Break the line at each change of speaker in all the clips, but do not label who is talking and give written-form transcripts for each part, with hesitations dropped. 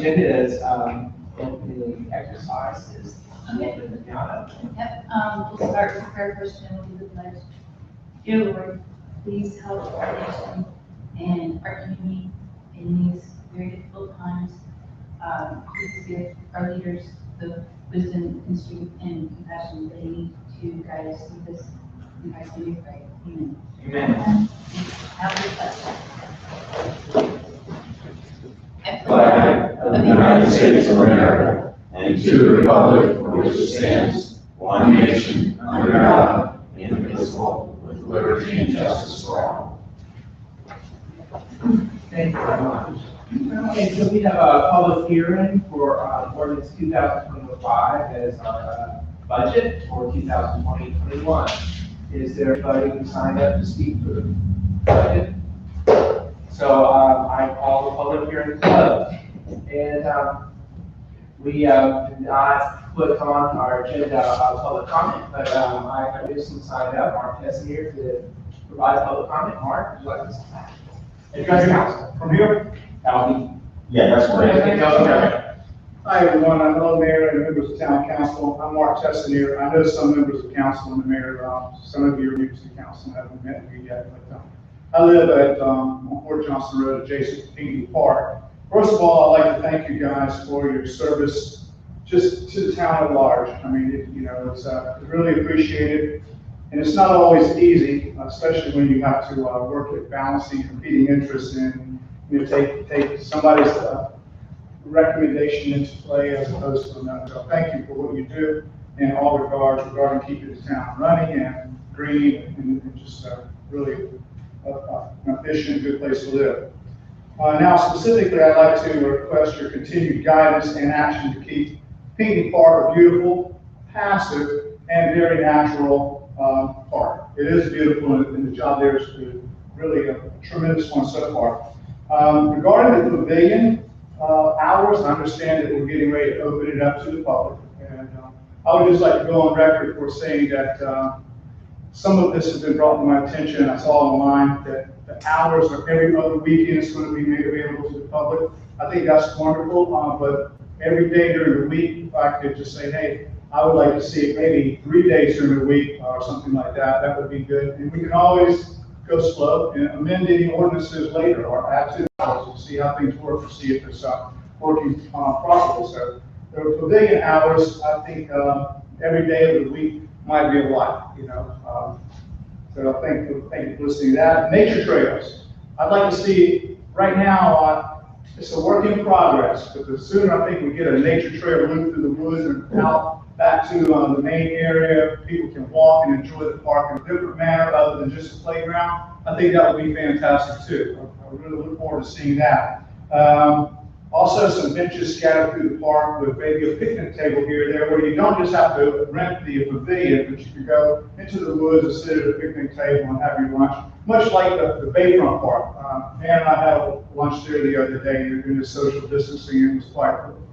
agenda is in the exercises.
Okay.
Piano.
Yep, we'll start with prayer first, and we'll do the pledge. Dear Lord, please help our nation and our community in these very difficult times. Please give our leaders the wisdom and strength and compassion they need to guide us through this. In Christ's name we pray. Amen.
Amen.
Have a blessed. I
Flag of the United States of America and to the republic for which it stands, one nation, under God, indivisible, with liberty and justice for all.
Thank you very much. Okay, so we have a public hearing for ordinance 2025 as our budget for 2020-21. Is there anybody who signed up to speak for the budget? So I call the public hearing closed. And we did not put on our agenda public comment, but I have recently signed up, Mark Tessier, to provide public comment. Mark, would you like to address the council?
From here?
Yeah, that's great.
Okay.
Hi, everyone. I'm the mayor and members of town council. I'm Mark Tessier. I know some members of council and the mayor, some of you are new to the council and haven't met me yet, but I live at on Fort Johnson Road, adjacent to Pinckney Park. First of all, I'd like to thank you guys for your service just to the town at large. I mean, it's really appreciated. And it's not always easy, especially when you have to work at balancing competing interests and take somebody's recommendation into play as opposed to another. So thank you for what you do in all regards regarding keeping the town running and green and just really an efficient, good place to live. Now, specifically, I'd like to request your continued guidance and action to keep Pinckney Park a beautiful, passive, and very natural park. It is beautiful, and the job there is really a tremendous one so far. Regarding the pavilion hours, I understand that we're getting ready to open it up to the public. And I would just like to go on record for saying that some of this has been brought to my attention. I saw online that the hours of every other weekend is going to be made available to the public. I think that's wonderful, but every day during the week, if I could just say, hey, I would like to see it maybe 3 days during the week or something like that, that would be good. And we can always go slow and amend any ordinances later or add to the hours to see how things work, to see if it's working properly. So the pavilion hours, I think every day of the week might be a lot, so thank you for listening to that. Nature trails. I'd like to see, right now, it's a work in progress, but the sooner I think we get a nature trail loop through the woods and out back to the main area, people can walk and enjoy the park in a different manner other than just a playground, I think that would be fantastic too. I really look forward to seeing that. Also, some benches scattered through the park with maybe a picnic table here or there where you don't just have to rent the pavilion, but you can go into the woods and sit at a picnic table and have your lunch, much like the Bayfront Park. Ann and I had a lunch there the other day and doing the social distancing, and it was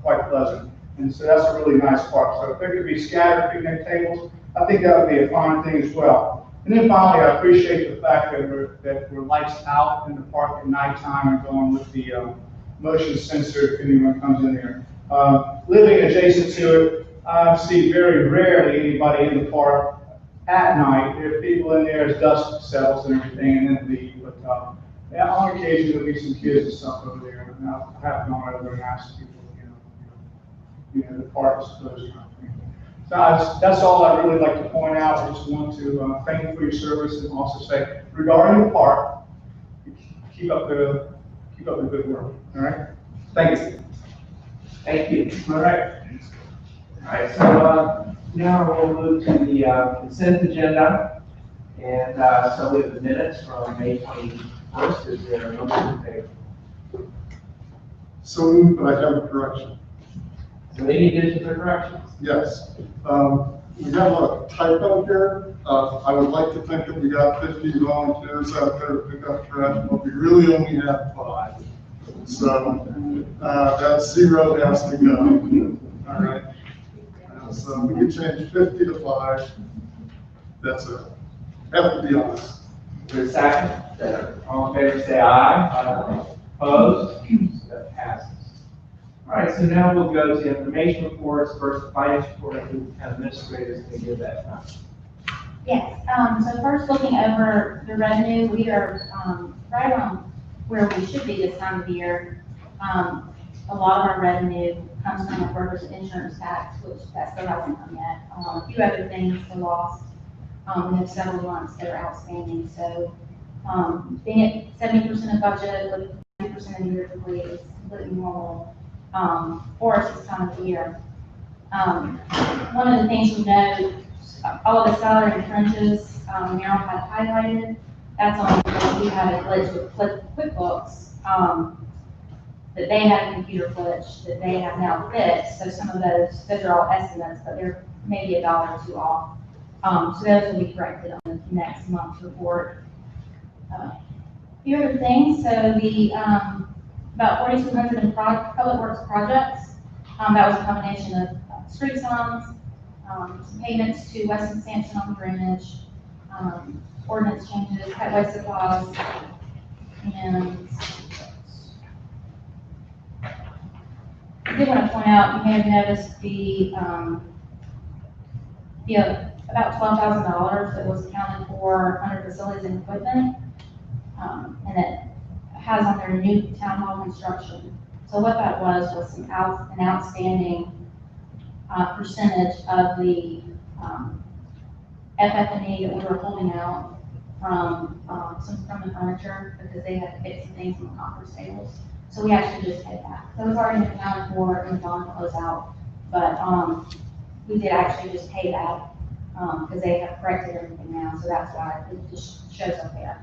quite pleasant. And so that's a really nice park. So if there could be scattered picnic tables, I think that would be a fine thing as well. And then finally, I appreciate the fact that we're lights out in the park at nighttime and going with the motion sensor if anyone comes in there. Living adjacent to it, I see very rarely anybody in the park at night. There are people in there as dusk settles and everything, and then leave. But on occasion, there'll be some kids and stuff over there. And I have gone over and asked people, the park is closed. So that's all I'd really like to point out. I just want to thank you for your service and also say, regarding the park, keep up the good work. All right? Thank you.
Thank you.
All right.
All right, so now we'll move to the consent agenda. And so we have the minutes from May 21st. Is there a motion in favor?
So moved, but I have a correction.
Is there any additions or corrections?
Yes. We have a typo here. I would like to think that we got 50 volunteers out there to pick up trash, but we really only have 5. So that 0 has to go. All right. So we can change 50 to 5. That's it. Have to be honest.
For a second, all in favor say aye. Aye. Opposed? That passes. All right, so now we'll go to information reports, first the finance report, I think the town administrator is going to give that time.
Yes, so first looking over the revenue, we are, right on where we should be this time of year. A lot of our revenue comes from the workers' insurance tax, which that still hasn't come yet. A few other things are lost. We have several months that are outstanding, so, being at 70% of budget with 90% of the year complete is completely normal, for us this time of the year. One of the things we know, all of the salary and fringes, Meryl had highlighted, that's on, we had a glitch with QuickBooks, that they had a computer glitch that they have now fixed, so some of those are all estimates, but they're maybe $1 or $2 off. So those will be corrected on the next month's report. Few other things, so the, about 4,200 in public works projects, that was a combination of street signs, some payments to Weston Sampson on drainage, ordinance changes, highway supplies, and I did want to point out, you may have noticed the about $12,000 that was accounted for under facilities and equipment, and it has on their new town hall construction. So what that was an outstanding percentage of the FF&E that we were holding out from the furniture because they had to fix some things in the conference tables. So we actually just paid that. So it's already been accounted for in the bond closeout, but we did actually just pay that because they have corrected everything now. So that's why it just shows up there.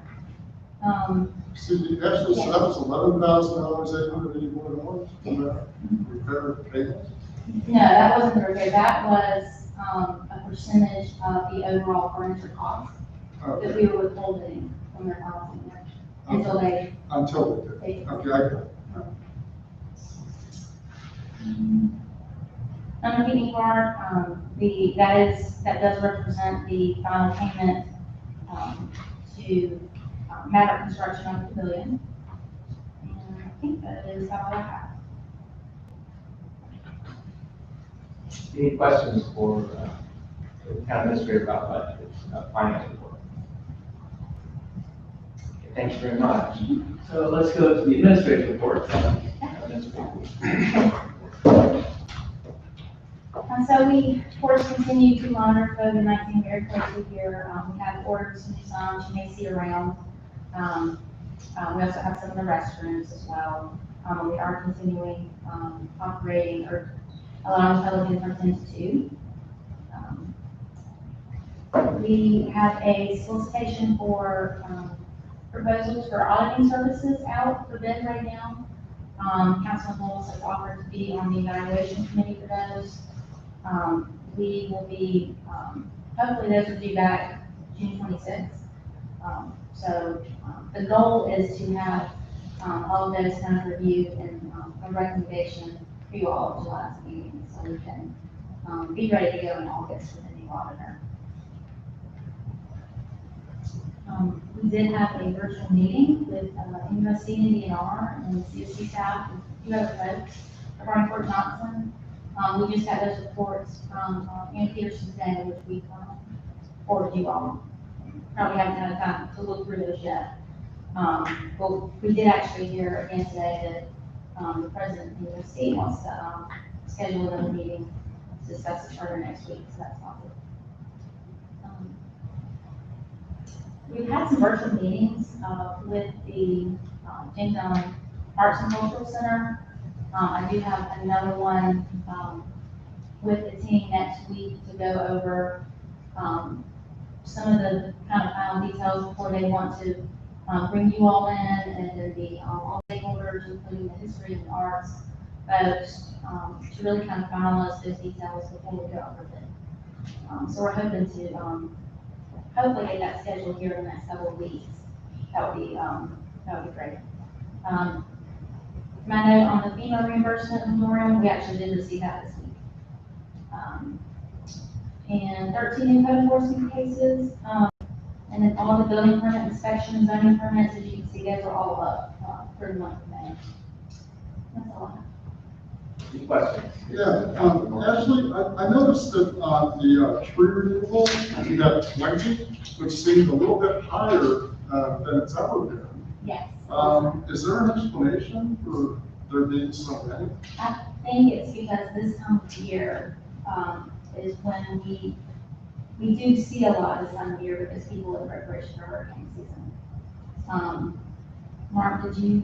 Excuse me, actually, so that was $11,881 for that repair cable?
No, that wasn't the repair. That was a percentage of the overall furniture cost that we were withholding from their policy there until they.
Until they did. Okay, I got it.
On the heating part, that does represent the final payment to Maverick Construction on the pavilion. And I think that is all I have.
Any questions for the town administrator about budget, finance report? Okay, thanks very much. So let's go to the administrative report.
So we, of course, continue to monitor COVID-19 very closely here. We have ordered some new signs you may see around. We also have some of the restrooms as well. We are continuing operating or allowing television from 10 to 2. We have a solicitation for proposals for auditing services out for bid right now. Councilman Bowles has offered to be on the evaluation committee for those. We will be, hopefully those will be back June 26th. So the goal is to have all of those kind of reviewed and a recommendation for you all at July's meeting, so we can be ready to go in August with a new auditor. We did have a virtual meeting with MUSC and DNR and CSC staff and a few other folks regarding Fort Johnson. We just had those reports from Ann Peterson today, which we forwarded you all. Probably haven't had time to look through those yet. But we did actually hear again today that the president of the USC wants to schedule another meeting to discuss it further next week, so that's positive. We've had some virtual meetings with the James Allen Arts and Cultural Center. I do have another one with the team next week to go over some of the kind of final details before they want to bring you all in, and then the all stakeholders, including the history and arts folks, to really kind of finalize those details before we go over them. So we're hoping to hopefully get that scheduled here in the next couple of weeks. That would be great. My note on the FEMA reimbursement memorial, we actually did receive that this week. And 13 in code enforcement cases, and then all the building permit inspection and zoning permits, as you can see, those are all up for the month of May. That's all I
Any questions?
Yeah, Ashley, I noticed that on the tree removal, you got 20, which seemed a little bit higher than it's ever been.
Yes.
Is there an explanation for there being so many?
I think it's because this time of year, is when we do see a lot this time of year because people are in preparation for hurricane season. Mark, do you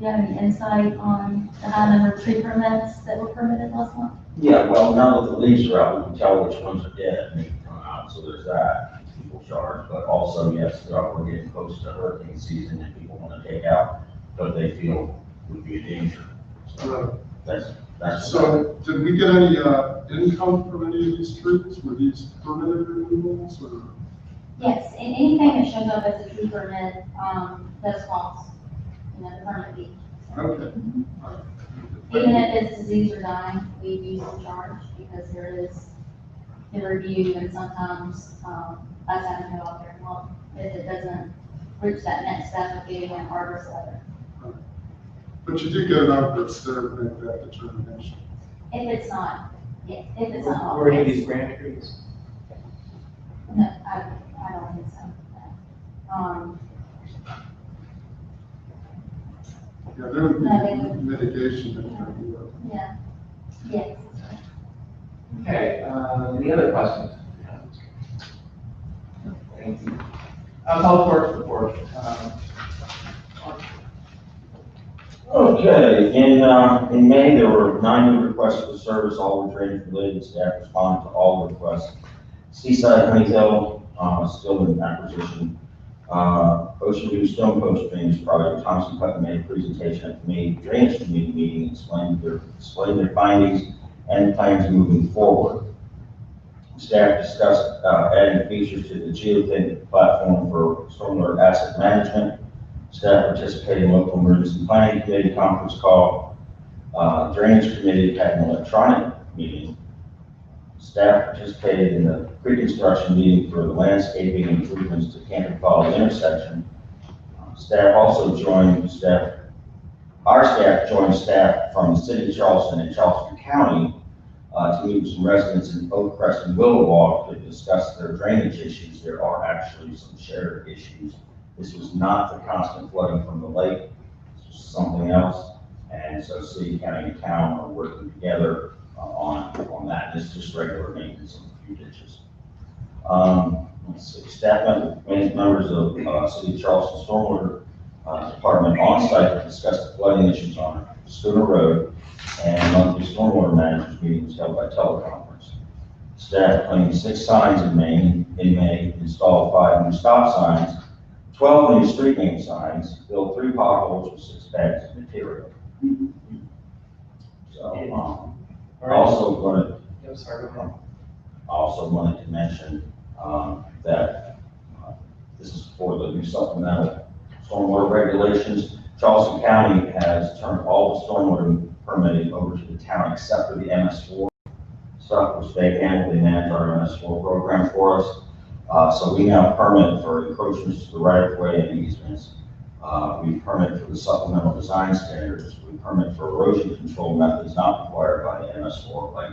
have any insight on the high number of tree permits that were permitted last month?
Yeah, well, now that the leaves are out, we can tell which ones are dead and they can come out, so there's that, people charge. But also, yes, we're getting close to hurricane season and people want to take out what they feel would be a danger. So that's.
So did we get any income from any of these trees? Were these permitted removals or?
Yes, and anything that shows up as a tree permit, does cost, the permit fee.
Okay.
Even if it's disease or dying, we usually charge because there is the review and sometimes, us having to go out there and look if it doesn't reach that next step of getting an arborist letter.
But you do get an arborist there to make that determination.
If it's not, yes, if it's not.
Were any of these grand trees?
No, I don't think so. No.
Yeah, there would
No, they
be
would-
mitigation that can be done.
Yeah, yes.
Okay, any other questions? Thank you. Public Works report.
Okay, in May, there were 9 new requests for service, all were drainage related. Staff responded to all the requests. Seaside Honeyhill, still in acquisition. Ocean View Stone Post Drainage Project, Thompson Putnam made a presentation at the May Drainage Committee meeting, explained their findings and plans moving forward. Staff discussed adding features to the geotech platform for stormwater asset management. Staff participated in local emergency planning committee conference call. Drainage committee had an electronic meeting. Staff participated in the pre-construction meeting for the landscaping improvements to Canton Falls intersection. Our staff joined staff from the city of Charleston and Charleston County to meet with some residents in Oak Crest and Willow Walk to discuss their drainage issues. There are actually some shared issues. This was not the constant flooding from the lake, this was something else. And so city, county, and town are working together on that. This is just regular maintenance of a few ditches. Let's see, staff members of City of Charleston Stormwater Department on site to discuss the flooding issues on Schooner Road, and monthly stormwater managers meeting was held by teleconference. Staff cleaned 6 signs in May, installed 5 new stop signs, 12 new street name signs, filled 3 potholes with 6 bags of material. So, I also wanted to mention that this is for the new supplemental stormwater regulations. Charleston County has turned all the stormwater permitting over to the town except for the MS4 stuff, which they handle. They manage our MS4 program for us. So we now permit for encroachments to the right of way and easements. We permit for the supplemental design standards. We permit for erosion control methods not required by the MS4. Like,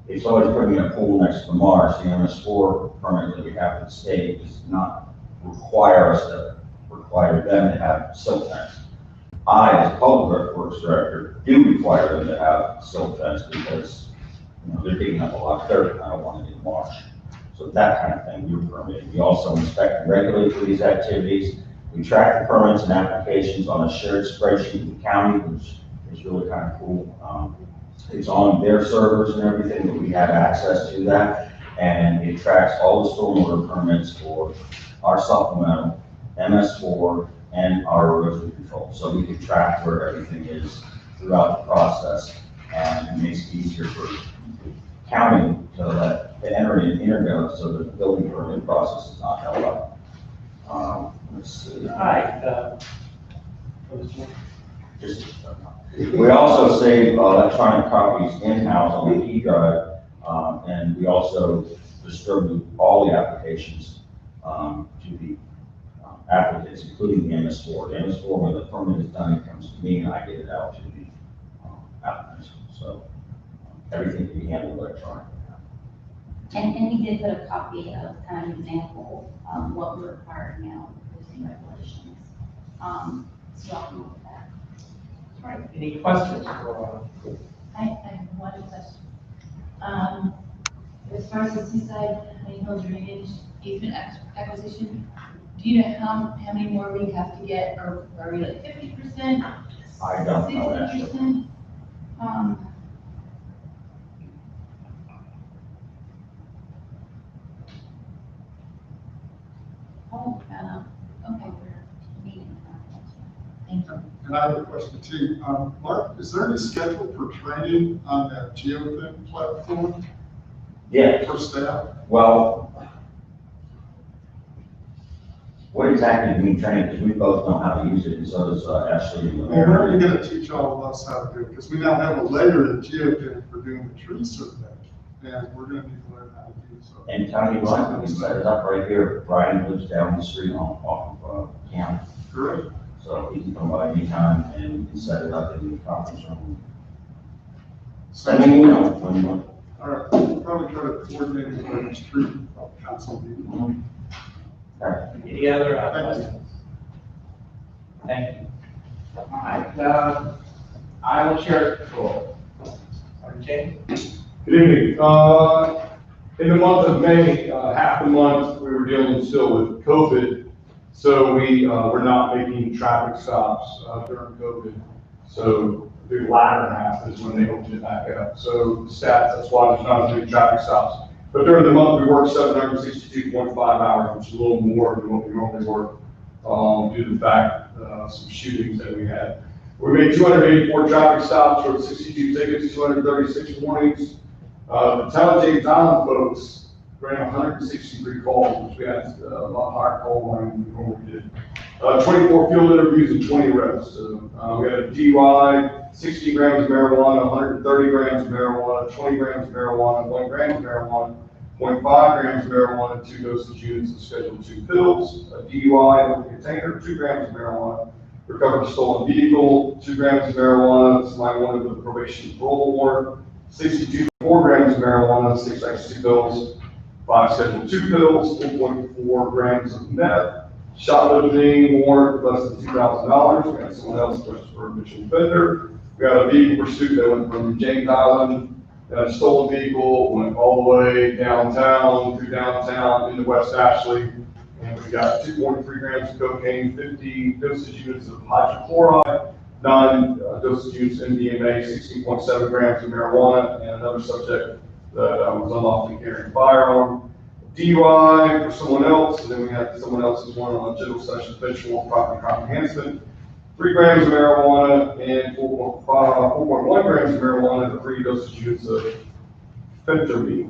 if somebody's putting a pool next to the marsh, the MS4 permit that we have with the state does not require them to have silt fence. I, as public works director, do require them to have silt fence because, they're digging up a lot of dirt, and I don't want it in the marsh. So that kind of thing we're permitting. We also inspect and regulate for these activities. We track the permits and applications on a shared spreadsheet with the county, which is really kind of cool. It's on their servers and everything, but we have access to that. And it tracks all the stormwater permits for our supplemental, MS4, and our erosion control. So we can track where everything is throughout the process. And it makes it easier for the county to enter in intergo so that the building permit process is not held up. Let's see.
Hi.
We also save electronic copies in-house on the E drive, and we also distribute all the applications to the applicants, including the MS4. The MS4, when the permit is done, it comes to me, and I get it out to the applicants. So everything can be handled electronically.
And we did put a copy of kind of an example of what we're required now, using regulations. So I'll come up with that.
All right, any questions for,
I have one question. As far as the seaside Honey Hill drainage easement acquisition, do you know how many more we have to get, or are we like 50%?
I don't know, actually.
60%?
Oh, okay, we're meeting.
Thank you.
And I have a question too. Mark, is there any schedule for training on that geothin platform
Yeah,
for staff?
well, what exactly do you mean training? Because we both know how to use it, and so does Ashley and the
Well, when are you
mayor.
gonna teach all of us how to do it? Because we now have a layer in geothin for doing the tree survey, and we're gonna need to learn how to do so.
And Tony Ryan, we set it up right here. Brian lives down the street off of Camp.
Correct?
So he can come by anytime and we can set it up in the conference room.
So,
I mean, you know, when,
all right, we'll probably try to coordinate it with the street council meeting.
any other questions? Thank you. All right, I will share the floor. James?
Good evening. In the month of May, half the month, we were dealing still with COVID. So we were not making traffic stops during COVID. So the latter half is when they opened it back up. So the stats, that's why there's not as many traffic stops. But during the month, we worked 762.5 hours, which is a little more than what we normally work due to the fact some shootings that we had. We made 284 traffic stops, wrote 62 tickets, 236 warnings. The town of James Island folks ran 163 calls, which we had a lot higher call volume than we normally did. 24 field interviews and 20 arrests. We had a DUI, 60 grams of marijuana, 130 grams of marijuana, 20 grams of marijuana, 1 gram of marijuana, 0.5 grams of marijuana, 2 dosage units of Schedule II pills, a DUI in a container, 2 grams of marijuana, recovered a stolen vehicle, 2 grams of marijuana, somebody wanted with a probation parole warrant, 4 grams of marijuana, 6 ecstasy pills, 5 Schedule II pills, 1.4 grams of meth, shoplifting warrant less than $2,000. We had someone else arrested for a habitual offender. We had a vehicle pursuit that went from James Island, a stolen vehicle, went all the way downtown, through downtown into West Ashley. And we got 2.3 grams of cocaine, 50 dosage units of hydrochloride, 9 dosage units of MDMA, 16.7 grams of marijuana, and another subject that was unlawfully carrying a firearm. DUI for someone else, and then we had someone else's one on a general session, habitual property crime enhancement. 3 grams of marijuana and 4.1 grams of marijuana and 3 dosage units of phentermine.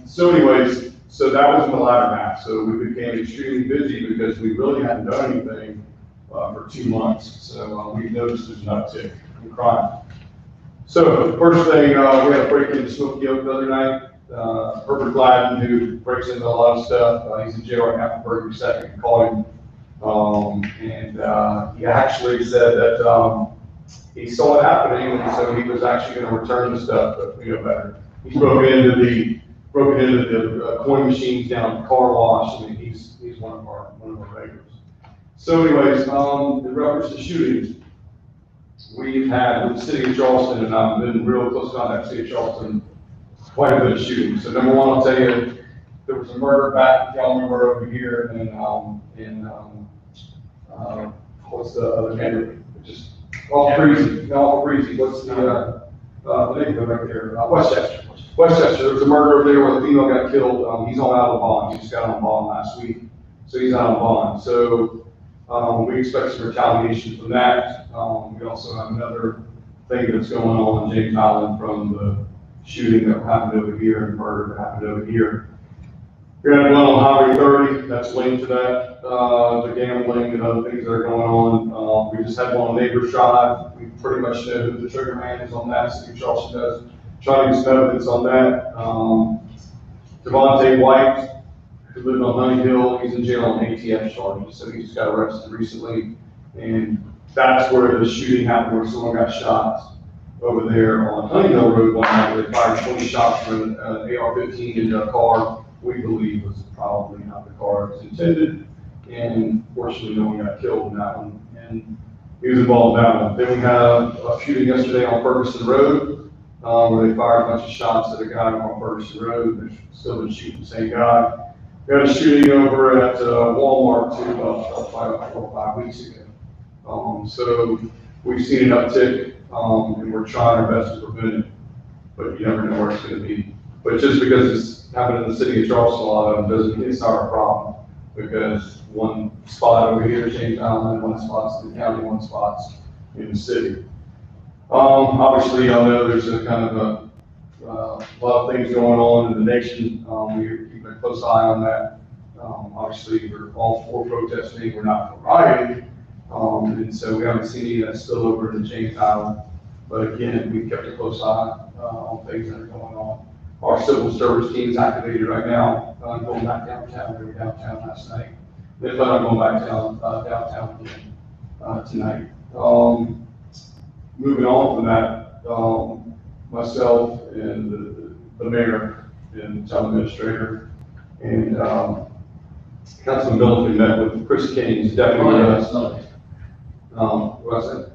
So anyways, so that was in the latter half. So we became extremely busy because we really hadn't done anything for 2 months. So we noticed there's an uptick in crime. So the first thing, we had a break into Smoky Oak the other night. Herbert Gladden, who breaks into a lot of stuff, he's in jail right now for burglary second, called him. He actually said that he saw it happening, and so he was actually going to return the stuff, but we know better. He's broken into the coin machines down at the car wash. I mean, he's one of our regulars. So anyways, in reference to shootings, we've had with the city of Charleston, and I've been real close contact with the city of Charleston, quite a bit of shootings. So number one, I'll tell you, there was a murder back, if y'all remember, over here what's the other neighborhood? Just all breezy. What's the neighborhood right there? Westchester. There was a murder over there where the female got killed. He's on out of bond. He just got on bond last week, so he's out on bond. So we expect some retaliation from that. We also have another thing that's going on in James Island from the shooting that happened over here and murder that happened over here. We had one on Highway 30 that's linked to that, the gambling and other things that are going on. We just had one on Neighbors Drive. We pretty much know who the trigger man is on that. City of Charleston does. Trying to get some evidence on that. Devontae White, who lived on Honey Hill, he's in jail on ATF charges. So he just got arrested recently. And that's where the shooting happened, where someone got shot over there on Honeymill Road one night, where they fired 20 shots from an AR-15 into a car we believe was probably not the car it was intended, and fortunately, no one got killed in that one, and he was involved in that one. Then we had a shooting yesterday on Ferguson Road, where they fired a bunch of shots at a guy on Ferguson Road. They're still been shooting the same guy. We had a shooting over at Walmart too, about 4 or 5 weeks ago. So we've seen an uptick, and we're trying our best to prevent it, but you never know where it's going to be. But just because it's happening in the city of Charleston, a lot of them doesn't, it's not our problem, because one spot over here, James Island, one spot's in the county, one spot's in the city. Obviously, I know there's a kind of a lot of things going on in the nation. We're keeping a close eye on that. Obviously, we're all for protesting, we're not for rioting. And so we haven't seen any of that spill over to James Island. But again, we've kept a close eye on things that are going on. Our civil service team is activated right now, going back downtown. We were downtown last night. They plan on going back downtown again tonight. Moving on from that, myself and the mayor and town administrator and Councilman Middleton met with Chris King, who's deputy with us. What was that?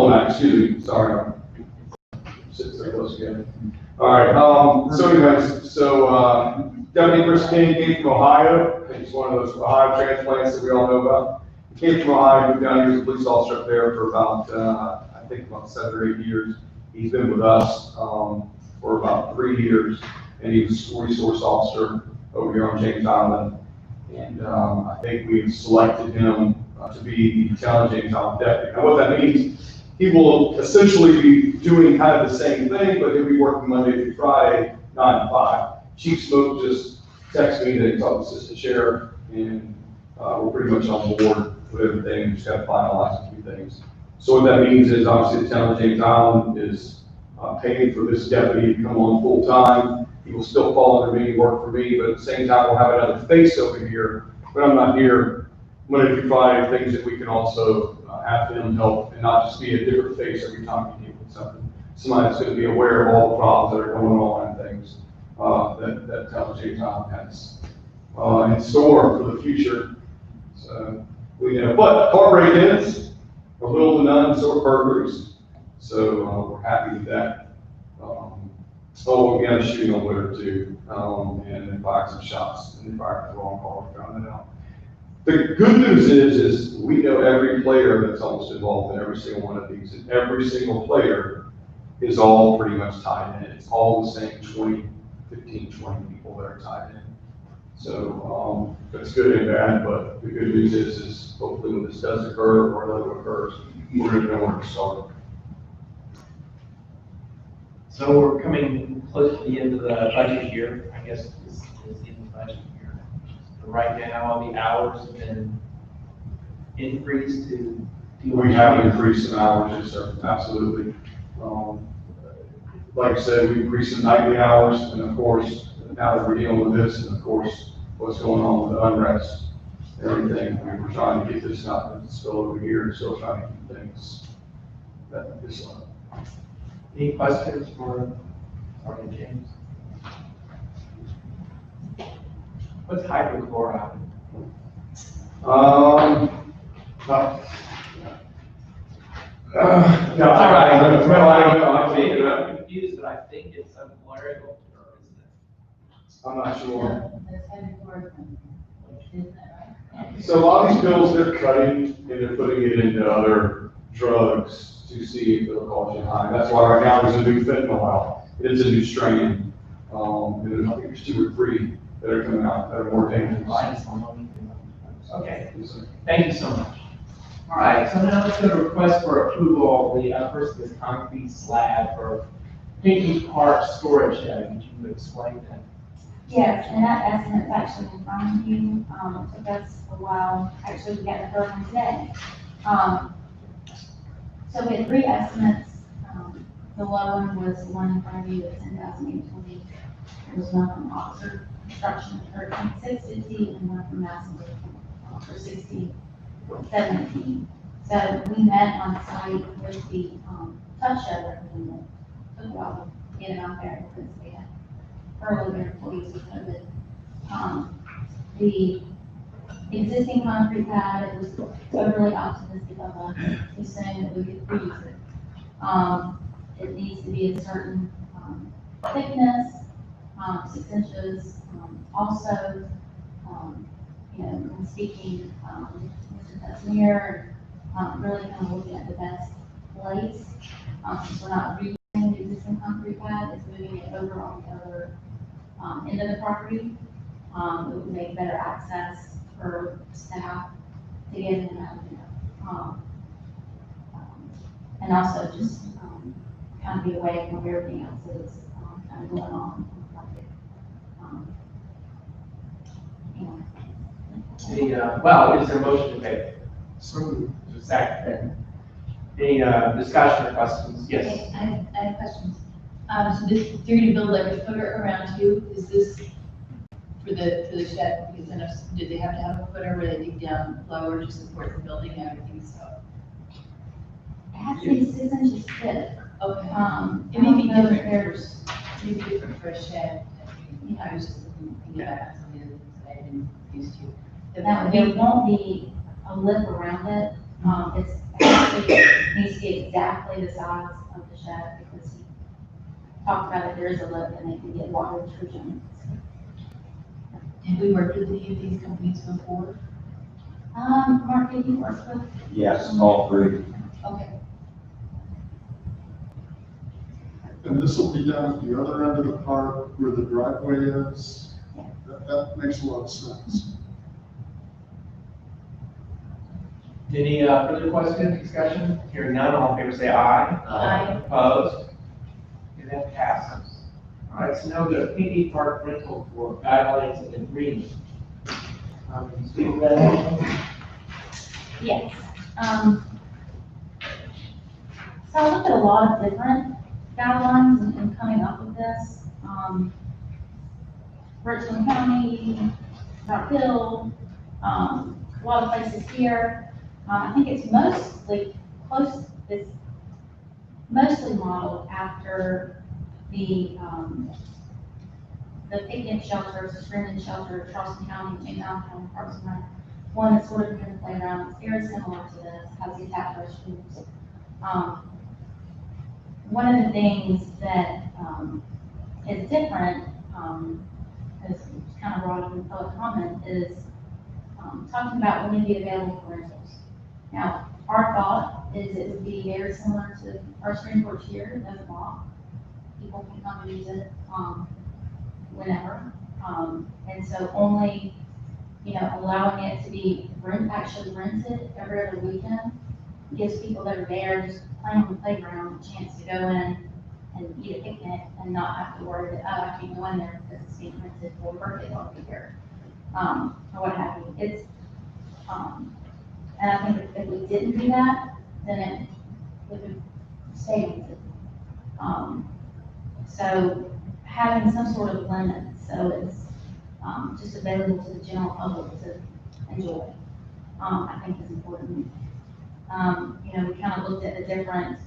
Mac, excuse me, sorry. Sitting so close together. All right, so anyways, Deputy Chris King came from Ohio. He's one of those Ohio transplants that we all know about. He came from Ohio, moved down here as a police officer up there for about, I think about 7 or 8 years. He's been with us for about 3 years, and he was a school resource officer over here on James Island. And I think we've selected him to be the town of James Island deputy. Now what that means, he will essentially be doing kind of the same thing, but he'll be working Monday through Friday, 9 to 5. Chief Smoke just texted me that he talked to Assistant Sheriff, and we're pretty much on board with everything. We just got to finalize a few things. So what that means is, obviously, the town of James Island is paying for this deputy to come on full time. He will still fall under me, work for me, but at the same time, we'll have another face over here. But I'm not here Monday through Friday, things that we can also have them help, and not just be a different face every time we deal with something. Somebody that's going to be aware of all the problems that are going on and things that town of James Island has in store for the future. So but car break-ins, a little to none, sort of burglaries. So we're happy with that. We had a shooting on Woodard too, and then fired some shots, and they fired the wrong car. We found that out. The good news is we know every player that's almost involved in every single one of these, and every single player is all pretty much tied in. It's all the same 15, 20 people that are tied in. So that's good and bad, but the good news is hopefully when this does occur or another occurs, we're going to know where to start.
So we're coming close to the end of the budget year. I guess this is the end of the budget year. So right now, the hours have been increased to.
We have increased in hours, yes, sir, absolutely. Like I said, we increased the nightly hours, and of course, now that we're dealing with this, and of course, what's going on with the unrest and everything, we're trying to get this not to spill over here, and still trying to keep things this level.
Any questions for Sergeant James? What's hydrochloride?
No, I don't know.
I'm confused, but I think it's some clerical term, isn't it?
I'm not sure.
That's heavy work. Isn't that right?
So a lot of these pills, they're cutting and they're putting it into other drugs to see if it'll cause you high. That's why right now there's a new fentanyl out. It's a new strain. And I think there's 2 or 3 that are coming out that are more dangerous.
Okay, thank you so much. All right, so now let's go to request for approval, the first is concrete slab for Pinckney Park storage shed. Could you explain that?
Yes, and that estimate's actually in front of you. It took us a while. Actually, we got the third one today. So we had 3 estimates. The low one was the one in front of you, that's 10,820. There was one from Officer Construction for 650 and one from Massimo for 6017. So we met on site with the, touch shed representative. Took a while to get it out there because they had earlier employees with COVID. The existing concrete pad, it was overly optimistic of us to assume that we could reuse it. It needs to be a certain, thickness, 6 inches. Also, you know, when speaking, Mr. Tessner, really kind of looking at the best place. Since we're not reusing the existing concrete pad, it's moving it over on the other, end of the property. It would make better access for staff to get in and out of there. And also just, kind of be away from everything else that's, kind of going on.
Well, is there a motion to make?
So,
Is there a second? Any, discussion or questions? Yes.
Okay, I have questions. So this, you're gonna build like a footer around you, is this for the shed? Because then, did they have to have a footer where they dig down lower to support the building and everything, so?
It has to be 6 inches thick.
Okay.
I
It may be
don't know if
different,
there's,
maybe different for a shed. I was just thinking about some of the things that I didn't used to.
there won't be a lip around it. It's actually, needs to be exactly the size of the shed because he talked about it, there is a lip and it can get water intrusion.
Have we worked with any of these companies before?
Mark, did you work with?
Yes, all three.
Okay.
and this will be down at the other end of the park where the driveway is.
Yeah.
That makes a lot of sense.
Any, further questions, discussion? Hearing none, all in favor say aye.
Aye.
Opposed? And that passes. All right, so now the PD Park rental for guidelines and agreement. Can you speak to that?
Yes. So I looked at a lot of different guidelines and coming up with this. Richland County, Rock Hill, a lot of places here. I think it's mostly it's mostly modeled after the picnic shelters, the Screaming Shelter, Charleston County, and County Parks and Rec. One that's sort of in the playground, it's very similar to this, has the attached restrooms. One of the things that, is different, is kind of brought up in public comment, is, talking about when it'd be available for rentals. Now, our thought is it would be very similar to our Supreme Court here, it doesn't lock. People can come and use it, whenever. And so only, you know, allowing it to be actually rented every other weekend gives people that are there just playing on the playground a chance to go in and eat a picnic and not have to worry that, oh, I can't go in there because it's being rented for a birthday party here, or what have you. It's, and I think if we didn't do that, then it would stay rented. So having some sort of limit, so it's, just available to the general public to enjoy, I think is important. You know, we kind of looked at the different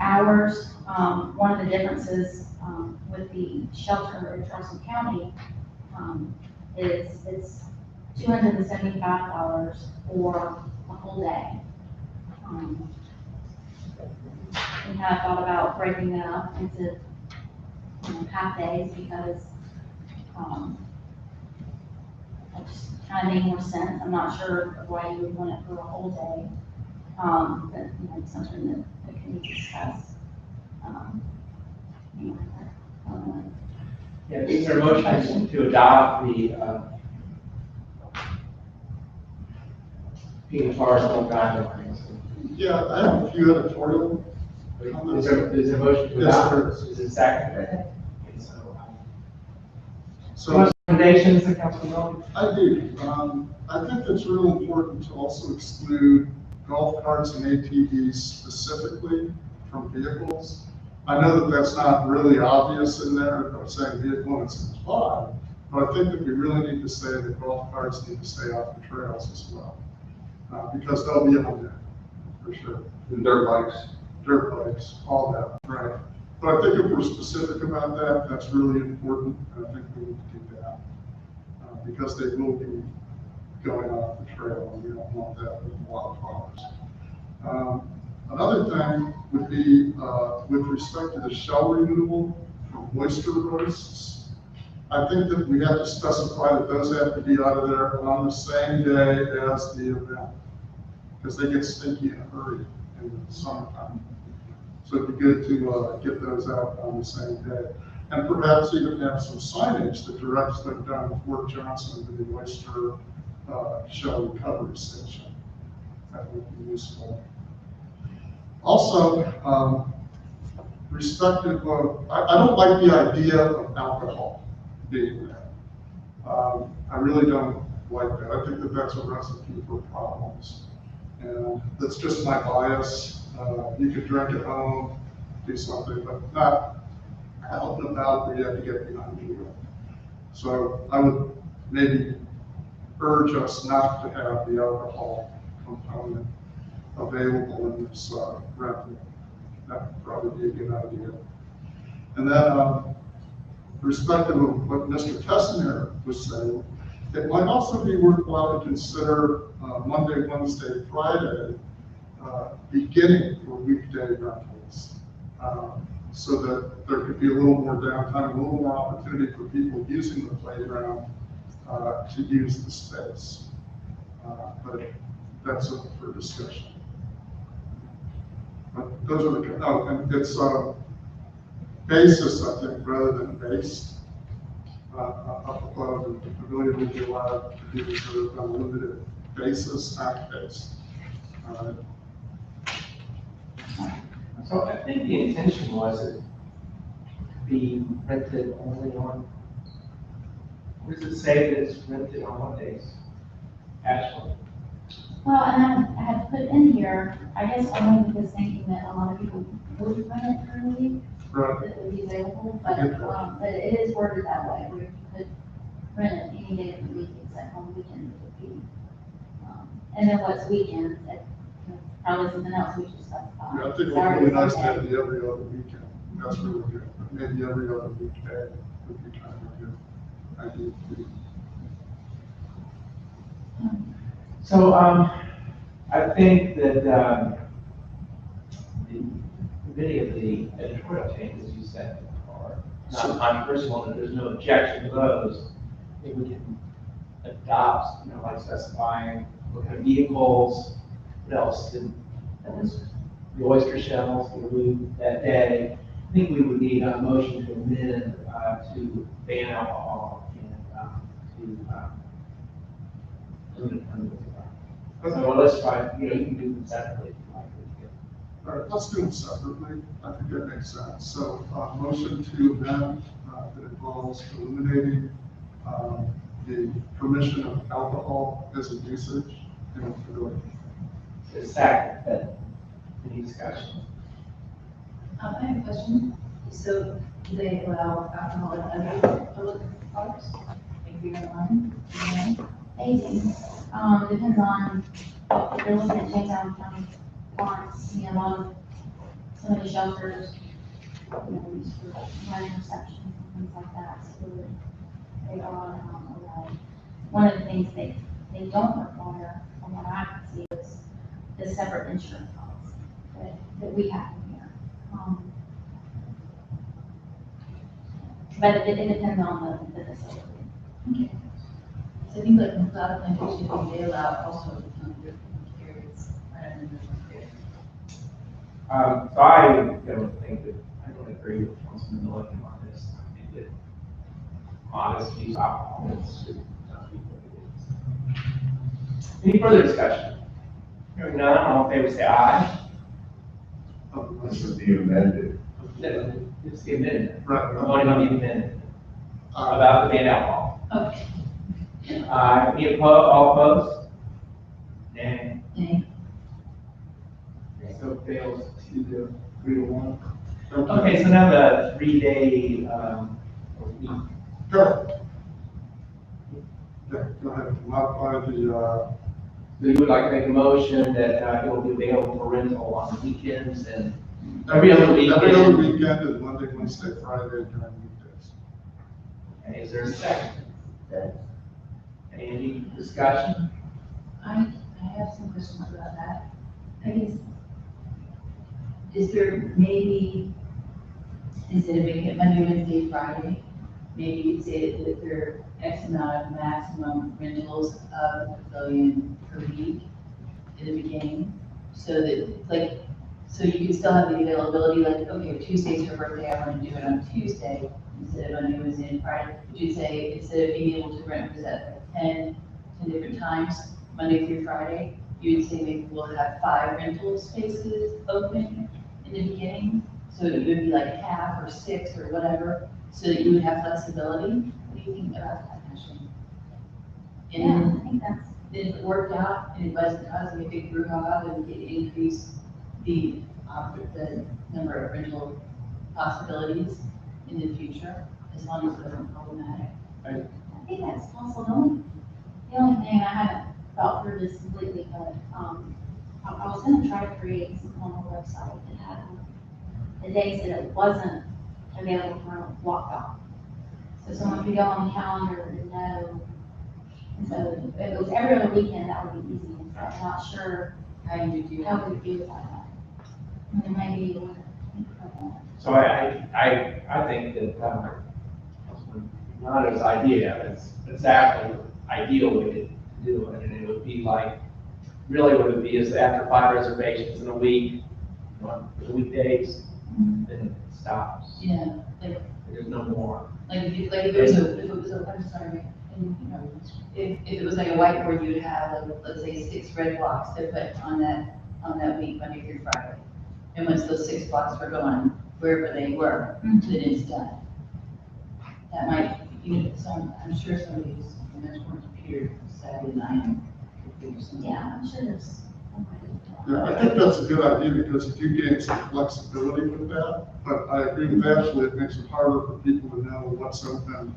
hours. One of the differences, with the shelter in Charleston County, is it's $275 for a whole day. We kind of thought about breaking that up into, half days because, it just kind of made more sense. I'm not sure why you would want it for a whole day. But, you know, it's something that can be discussed. Anyway,
Yeah, is there a motion to adopt the, PD Park guidelines?
Yeah, I have a few editorial.
Is there a motion to
Yes,
adopt?
there
Is it second? Okay, so,
So
recommendations, the council.
I do. I think it's really important to also exclude golf carts and ATVs specifically from vehicles. I know that that's not really obvious in there, I'm saying vehicle and it's implied, but I think that we really need to say that golf carts need to stay off the trails as well. because they'll be on there, for sure.
The dirt bikes.
Dirt bikes, all that, right. But I think if we're specific about that, that's really important, and I think we need to do that. Because they will be going off the trail, and we don't want that with wildflowers. Another thing would be, with respect to the shell removal from moisture wastes. I think that we have to specify that those have to be out of there on the same day as the event, because they get stinky in a hurry in the summertime. So it'd be good to get those out on the same day. And perhaps even have some signage that directs them down to Fort Johnson to the moisture shell recovery station. That would be useful. Also, respective of, I don't like the idea of alcohol being there. I really don't like that. I think that that's a recipe for problems. And that's just my bias. You could drink at home, do something, but not out and about where you have to get behind you. So I would maybe urge us not to have the alcohol component available in this rental. That would probably be a good idea. And then, respective of what Mr. Tessner was saying, it might also be worthwhile to consider Monday, Wednesday, Friday beginning for weekday rentals, so that there could be a little more downtime, a little more opportunity for people using the playground to use the space. But that's up for discussion. But those are the, and it's basis, I think, rather than based. Up above, and the pavilion would be allowed to be reserved on a limited basis, not based.
So I think the intention was it to be rented only on, where does it say that it's rented on what days? Actually,
Well, and I had put in here, I guess only because thinking that a lot of people would rent it during the week,
Right.
that would be available, but it is worded that way, where you could rent it any day of the week except on weekends would be. And then what's weekends, that, probably something else we should specify.
Yeah, I think it would be really nice to have the every other weekend. That's really good. Maybe every other weekday would be kind of a good idea.
so, I think that, many of the editorial changes you said are not controversial, and there's no objection to those. If we can adopt, like specifying what kind of vehicles, what else did, that was the oyster shells were removed that day. I think we would need a motion to amend, to ban alcohol and, to limit permits. So let's try, you can do them separately if you like.
All right, let's do them separately. I think that makes sense. So, motion to amend that involves eliminating the permission of alcohol as a usage in the pavilion.
The second, but any discussion?
I have a question. So do they allow alcohol in other public parks, like beer and wine?
They do, depends on, if they're looking at Jamestown County farms, a lot of, some of the shelters, used for wine receptions and things like that, so they are allowed. One of the things they don't require, from what I can see, is the separate insurance policy that we have in here. But it depends on the facility.
Okay. So I think like in cloud plantation, they allow also different periods rather than different periods.
So I don't think that, I don't agree with Councilman Milliken on this. I think that honest use of alcohol should not be prohibited. Any further discussion? Hearing none, all in favor say aye.
This
Should be amended.
No, it's the amendment.
Right.
Voting on the amendment about the ban alcohol.
Okay.
Any opposed, all opposed? Nay.
Okay.
So fails 2-3-1. Okay, so now the 3-day, week.
Go ahead. Yeah, go ahead. Modify the
So you would like to make a motion that it will be available for rental on the weekends and every other weekend?
Every other weekend is Monday, Wednesday, Friday during weekdays.
Okay, is there a second? Any discussion?
I have some questions about that. I guess, is there maybe, instead of making it Monday, Wednesday, Friday, maybe you'd say that there are X amount of maximum rentals of the pavilion per week in the beginning? So that, like, so you can still have the availability, like, okay, Tuesday's her birthday, I want to do it on Tuesday instead of Monday, Wednesday, and Friday. Would you say, instead of being able to rent, was that like 10 different times, Monday through Friday, you would say maybe we'll have 5 rental spaces open in the beginning? So it would be like half or 6 or whatever, so that you would have flexibility? What do you think about that, Ashley?
Yeah,
And
I think that's,
if it worked out and it wasn't causing a big brouhaha, then we could increase the number of rental possibilities in the future, as long as it wasn't problematic.
I think that's possible. The only thing, I haven't thought through this completely, but, I was gonna try to create something on the website that had the days that it wasn't available for block off. So someone could go on the calendar and know, and so if it was every other weekend, that would be easy, and so I'm not sure
How you would do
how
that?
we would do that. And then maybe, think about that.
So I think that, Councilman Renato's idea is exactly the ideal way to do it, and it would be like, really what it would be is after 5 reservations in a week, on the weekdays, then it stops.
Yeah, like,
There's no more.
if it was a, I'm sorry, and, you know, if it was like a whiteboard, you would have, like, let's say, 6 red blocks to put on that week, Monday through Friday. And once those 6 blocks were gone, wherever they were, then it's done. That might, you know, I'm sure somebody who's much more computer savvy than I am could figure something out.
Yeah, I'm sure there's.
Yeah, I think that's a good idea because if you gain some flexibility with that, but I agree with Ashley, it makes it harder for people to know what's open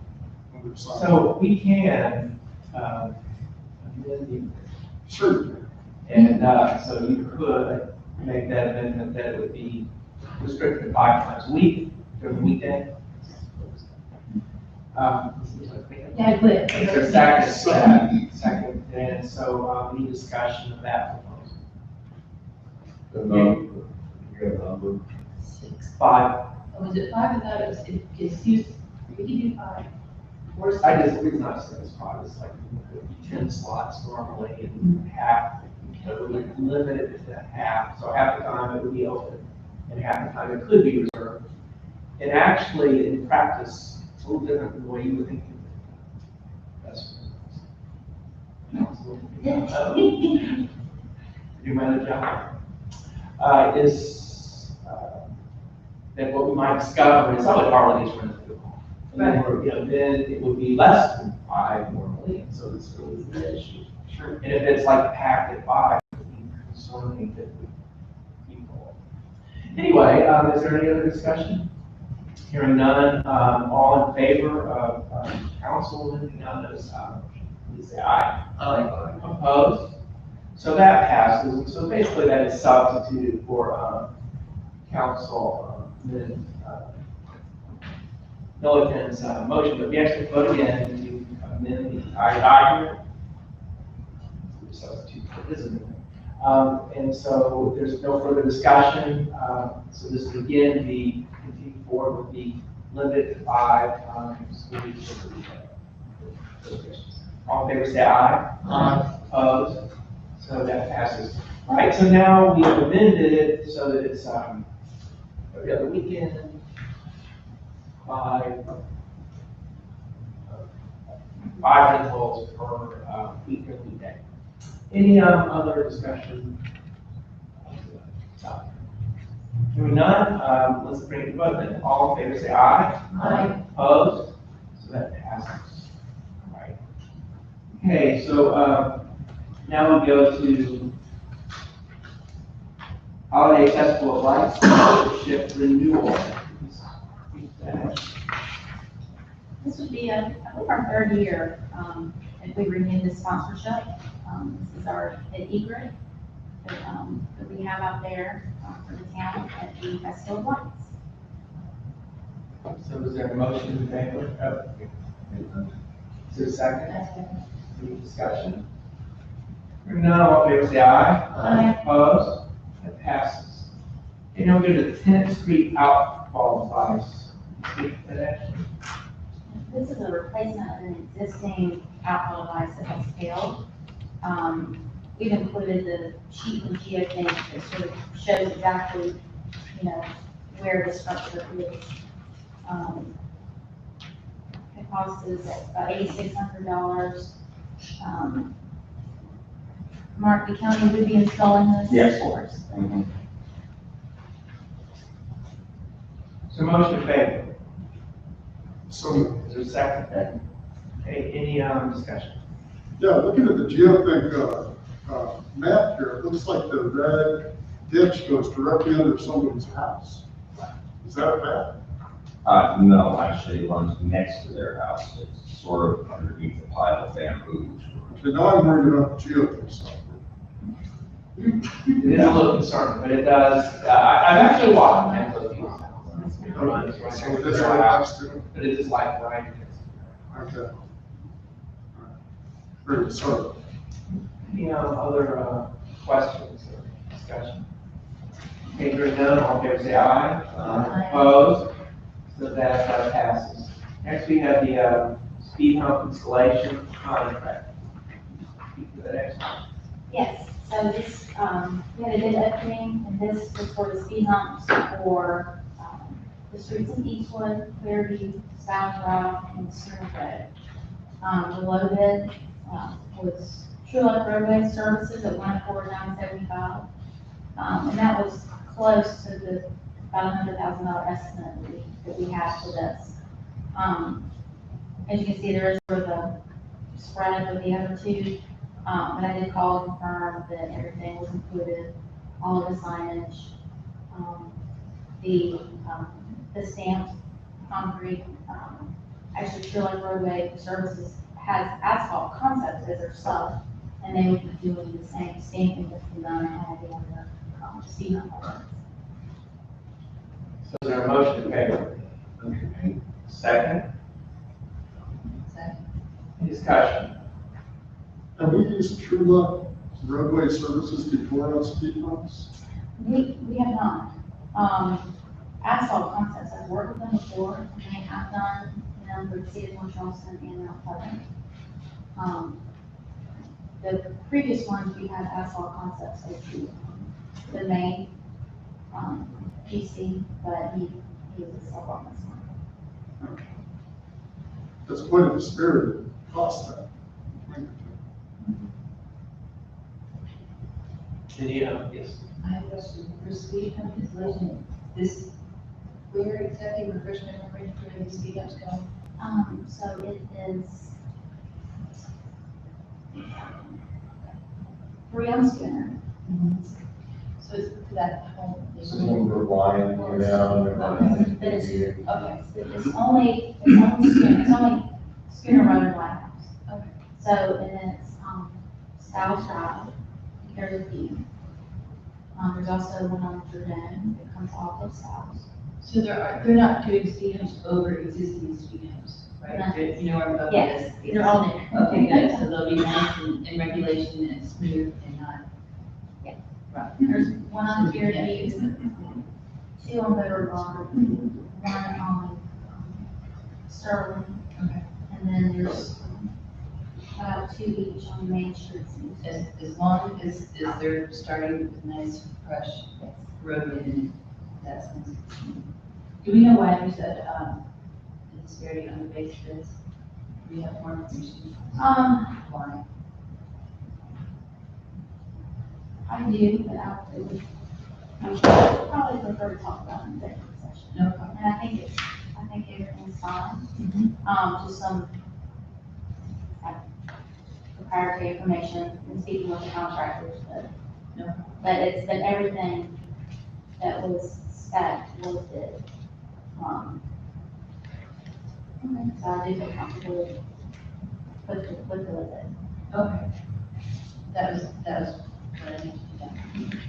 when they're signing.
So we can, amend the
Sure.
and, so you could make that amendment that it would be restricted to 5 times a week during the weekend.
Yeah, but.
Second, and so, any discussion of that proposal?
You got a number?
6.
5,
Oh, was it 5? I thought it was, it's used, we could do 5. Or 6.
I just, it's not so it's 5, it's like 10 slots normally, and half, so we would limit it to half, so half the time it would be open, and half the time it could be reserved. And actually, in practice, it's a little different than the way you would think. That's. Do my other job. Is, that what we might discover is, oh, it already is rented. Then, then it would be less than 5 normally, and so it's really the issue. Sure. And if it's like packed at 5, it would be concerning that people. Anyway, is there any other discussion? Hearing none, all in favor of council lifting on this motion, please say aye. Aye. Opposed? So that passes, and so basically that is substituted for Councilman Milliken's motion, but we actually vote again to amend the document. Substitute for his amendment. And so there's no further discussion, so this would again be continued forward with the limited to 5 times a week for the weekend. All in favor, say aye. Aye. Opposed? So that passes. All right, so now we have amended it so that it's every other weekend, 5 rentals per week or weekday. Any other discussion? Hearing none, let's bring it to vote then. All in favor, say aye.
Aye.
Opposed? So that passes. All right. Okay, so now we go to Holiday Festival of Lights Membership Renewal.
This would be, I think, our 3rd year. if we renew the sponsorship. This is our egret that we have out there for the town at the Festival of Lights.
So is there a motion in favor of? Is there a second? Any discussion? Hearing none, all in favor say aye.
Aye.
Opposed? It passes. And now we go to the 10th Street outfall device. Speak to that.
This is a replacement of an existing outfall device that has failed. We've included the sheet from Geotech that sort of shows exactly, where the structure is. It costs us about $8,600. Mark, the county would be installing this?
Yes.
For us.
Mhm.
So motion in favor.
So,
Is there a second? Okay, any discussion?
yeah, looking at the geotech, map here, it looks like the red ditch goes directly under somebody's house. Is that bad?
No, actually, it runs next to their house. It's sort of underneath the pile of bamboo.
Okay, now I'm worried about geotech stuff.
It is a little concerning, but it does, I've actually walked in those people's houses. It runs right
So
next to
that's
their
right
house,
next to,
but it is like right next to
okay. Very good, sorry.
Any other questions or discussion? Okay, hearing none, all in favor say aye.
Aye.
Opposed? So that passes. Next, we have the speed hump installation contract. Speak to the next one.
Yes, so this, we had a bid opening, and this was for the speed humps for, the streets in Eastwood, Clearview, South Drive, and Center Road. The low bid, was True Love Roadway Services at $149.75. And that was close to the about $100,000 estimate that we have for this. As you can see, there is sort of a spread with the other two. But I did call and confirm that everything was included, all of the signage, the stamped concrete. Actually, True Love Roadway Services has Asphalt Concepts as their sub, and they would be doing the same stamping that's been done on all the other speed hump projects.
So is there a motion in favor? Second?
Second.
Any discussion?
Have we used True Love roadway services before on speed bumps?
We have not. Asphalt Concepts, I've worked with them before, and they have done them for the city of North Charleston and Mount Pleasant. The previous ones, we had Asphalt Concepts as the main, PC, but he was a sub on this one.
That's quite a disparity in cost then.
Any, yes.
I have a question for speed hump installation. Where exactly, refresh my memory, where the speed humps go?
So it is 3 on Skinner.
So it's that home.
This is when we're flying, you know,
But it's,
and
okay, so it's only Skinner Road and White House.
Okay.
So, and then it's, South Drive, there's a few. There's also one on Jordan that comes off of South.
So they're not doing speed humps over existing speed humps, right?
No.
You know where I'm going with
Yes,
this?
they're all new.
Okay, good, so they'll be nice and in regulation and smooth and not.
Yeah.
Right.
There's one on Fairview, 2 on Motor Bar, 1 on Sterling,
Okay.
and then there's 2 each on Main Street.
As long as they're starting with nice, fresh roadway in it, that sounds good. Do we know why you said, the disparity on the base bids? Do we have more information? Why?
I do, but I would probably prefer to talk about it in the executive session.
No problem.
And I think everything's fine. Just some proprietary information and speaking with the contractors, but,
No.
but everything that was spec was bid. So I do feel comfortable with the lid.
Okay. That was what I needed to know.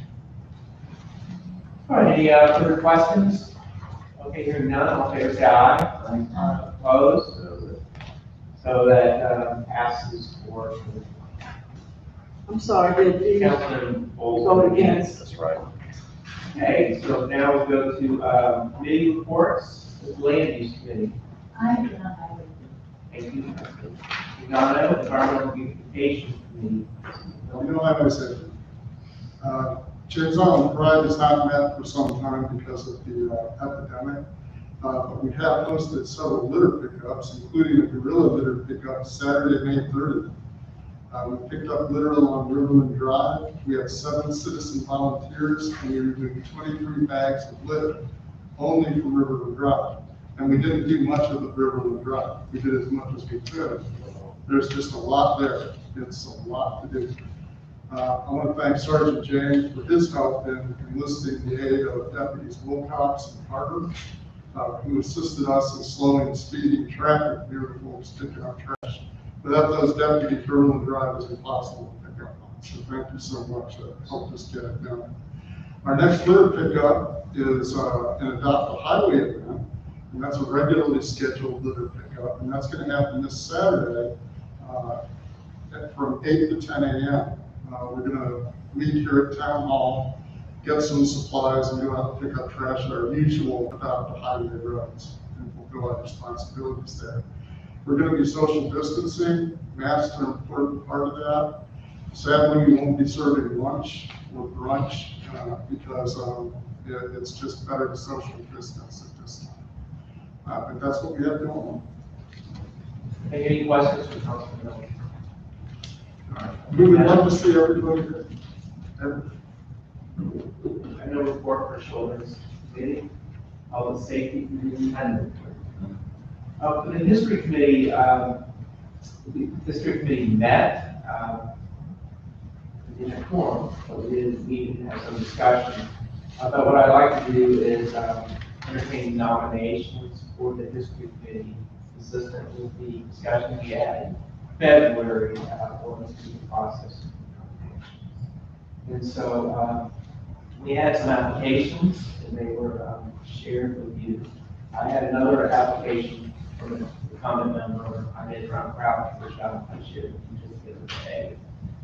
All right, any further questions? Okay, hearing none, all in favor say aye. Opposed? So that passes for
I'm sorry, did you
Councilman Bowles.
vote against?
That's right.
Okay, so now we'll go to committee reports, the land use committee.
I do not have it.
Thank you. Economic Environmental Beautification Committee.
You know, like I said, James Island Pride has not met for some time because of the epidemic. But we have hosted several litter pickups, including a gorilla litter pickup Saturday, May 30th. We picked up litter along Riverland Drive. We had 7 citizen volunteers, and we removed 23 bags of litter only from Riverland Drive. And we didn't do much of the Riverland Drive. We did as much as we could. There's just a lot there. It's a lot to do. I want to thank Sergeant James for his help in enlisting the aid of Deputies Wilcox and Carter, who assisted us in slowing and speeding traffic near the folks picking up trash. Without those deputies, Riverland Drive is impossible to pick up on. So thank you so much. That helped us get it done. Our next litter pickup is an Adopt a Highway event, and that's a regularly scheduled litter pickup, and that's going to happen this Saturday from 8 to 10 a.m. We're going to meet here at Town Hall, get some supplies, and go out and pick up trash at our usual Adopt a Highway roads, and fulfill our responsibilities there. We're going to be social distancing. Masks are an important part of that. Sadly, we won't be serving lunch or brunch because it's just better to social distance at this time. But that's what we have going on.
Any questions for Councilman Miller?
We would love to see everybody here.
I know report for Children's Committee, Public Safety Committee, and for the History Committee, the History Committee met, in a forum, but we did meet and have some discussion. But what I'd like to do is entertain nominations for the History Committee, consistent with the discussion we had in February on this process. And so we had some applications, and they were shared with you. I had another application from a comment member, I did from Crouch, which I shared with you just the other day,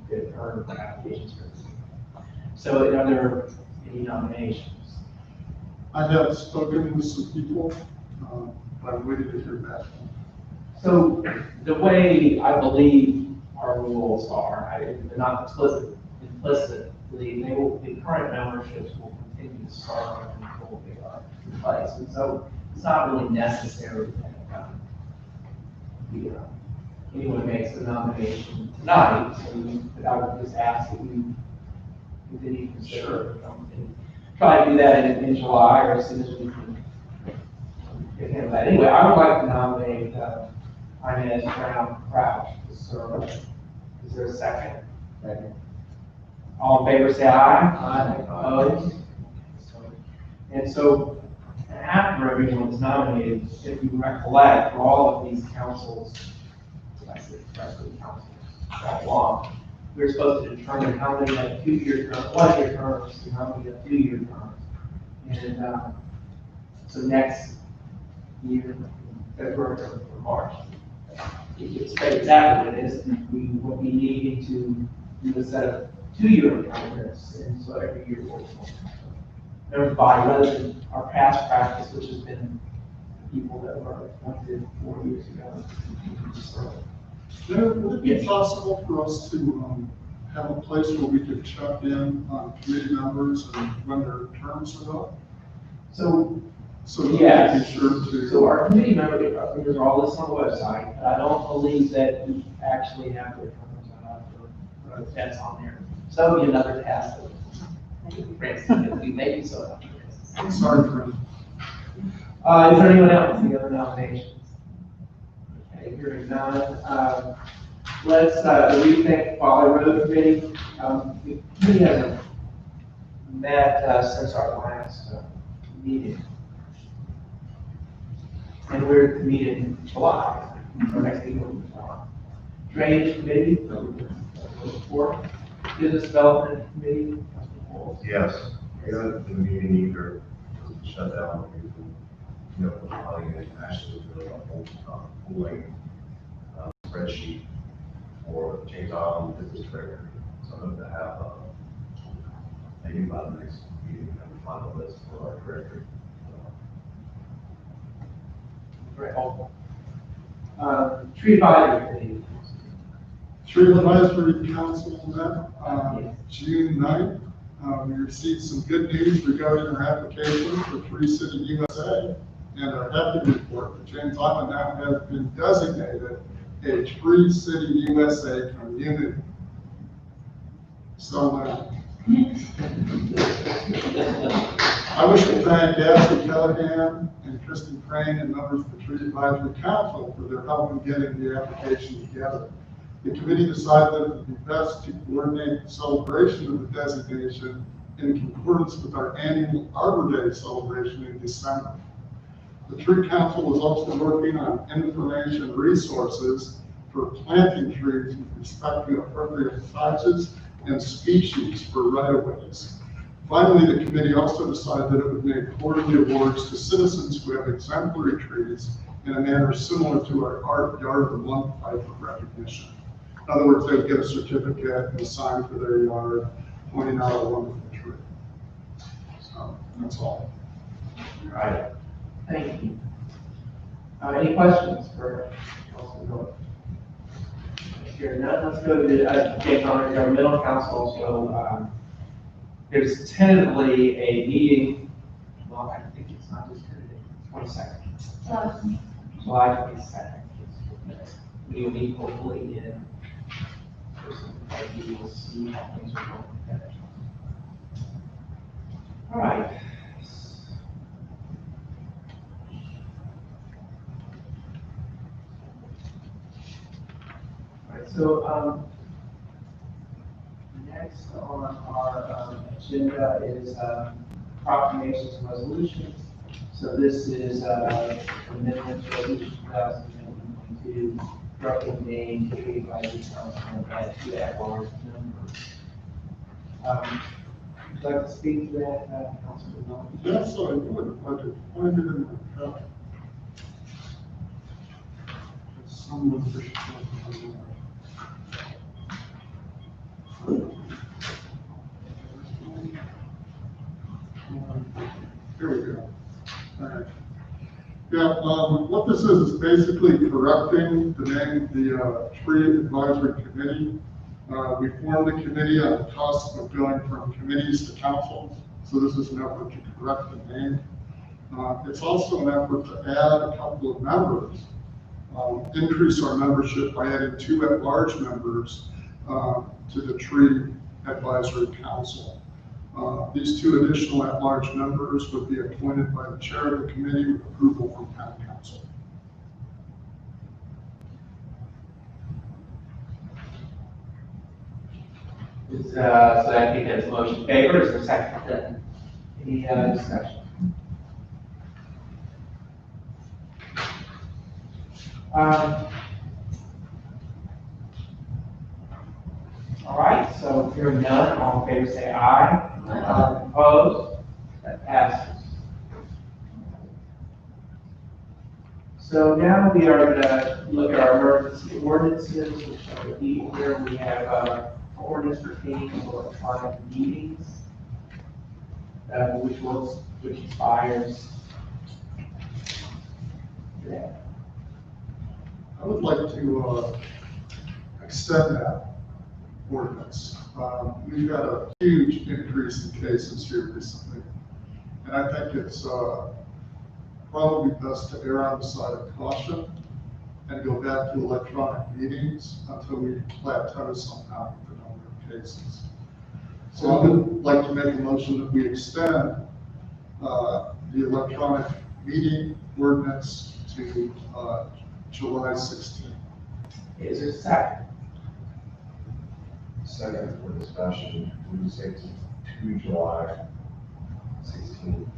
that her applications for this. So are there any nominations?
I have spoken with some people, but I'm waiting to hear back.
So the way I believe our rules are, they're not implicitly, the current memberships will continue to serve until they are replaced. And so it's not really necessary that anyone makes a nomination tonight. So I would just ask that you continue to consider it. Try to do that in July or as soon as we can get him that. Anyway, I would like to nominate Inez Brown Crouch to serve. Is there a second? Second. All in favor, say aye. Aye. Opposed? And so after everyone is nominated, if you recollect, for all of these councils, that long, we're supposed to determine how many have 2-year terms, 1-year terms, and how many have 2-year terms. And so next year, February or March, it states out what it is, we will be needing to do a set of 2-year appointments, and so every year we'll notify rather than our past practice, which has been people that were appointed 4 years ago.
Would it be possible for us to have a place where we could check in on committee members and when their terms are up?
So
So that
yes.
we can be sure to.
So our committee members are all listed on the website, but I don't believe that we actually have their terms or that's on there. So that would be another task that Francine could do, maybe so.
I'm sorry, Fred.
Is there anyone else, any other nominations? Okay, hearing none. Let's rethink Folly Road Committee. The committee hasn't met since our last meeting. And we're to meet in July, our next meeting will be in July. Drainage Committee, four. Business Development Committee,
Yes, we haven't been meeting either, shut down, you know, probably actually doing a whole, pooling, spreadsheet for James Island Business Director. So I'm going to have, maybe by the next meeting, have a final list for our director.
very helpful. Tree Advisory Committee.
Tree Advisory Council met June 9th. We received some good news regarding our application for Tree City USA and are happy to report that James Island now has been designated a Tree City USA community. So I wish to thank Ashley Callahan and Kristen Crane and members of the Tree Advisory Council for their help in getting the application together. The committee decided that it would be best to coordinate the celebration of the designation in concordance with our annual Arbor Day celebration in December. The Tree Council is also working on information resources for planting trees with respect to appropriate sizes and species for right-of-ways. Finally, the committee also decided that it would make quarterly awards to citizens who have exemplary trees in a manner similar to our Art Yard of the Month type of recognition. In other words, they would get a certificate and a sign for their yard pointing out a wonderful tree. So that's all.
All right, thank you. Any questions for Councilman Miller? Here, none, let's go to James Island Governmental Council. So there's tentatively a meeting, well, I think it's not just tentative, 22nd. July 22nd. We will meet hopefully in person, we will see how things are going with that. All right. All right, so next on our agenda is proclamations and resolutions. So this is amendment to resolution 2022, recommending Tree Advisory Council and add two at-large members. Would you like to speak to that, Councilman Miller?
Yes, I would. I could find it in my cup. Someone for sure. Here we go. All right. Yeah, what this is basically correcting the name of the Tree Advisory Committee. We formed the committee on the cusp of going from committees to councils, so this is an effort to correct the name. It's also an effort to add a couple of members, increase our membership by adding two at-large members to the Tree Advisory Council. These two additional at-large members would be appointed by the chair of the committee with approval from town council.
So I think that's a motion in favor. Is there a second? Any discussion? All right, so hearing none, all in favor say aye. Opposed? That passes. So now we are going to look at our emergency ordinances, which are the here we have ordinance pertaining to electronic meetings, which expires today.
I would like to extend that ordinance. We've had a huge increase in cases here recently, and I think it's probably best to err on the side of caution and go back to electronic meetings until we plateau somehow with the number of cases. So I would like to make a motion that we extend the electronic meeting ordinance to July 16th.
Is there a second?
Second for discussion, we would say to July 16th.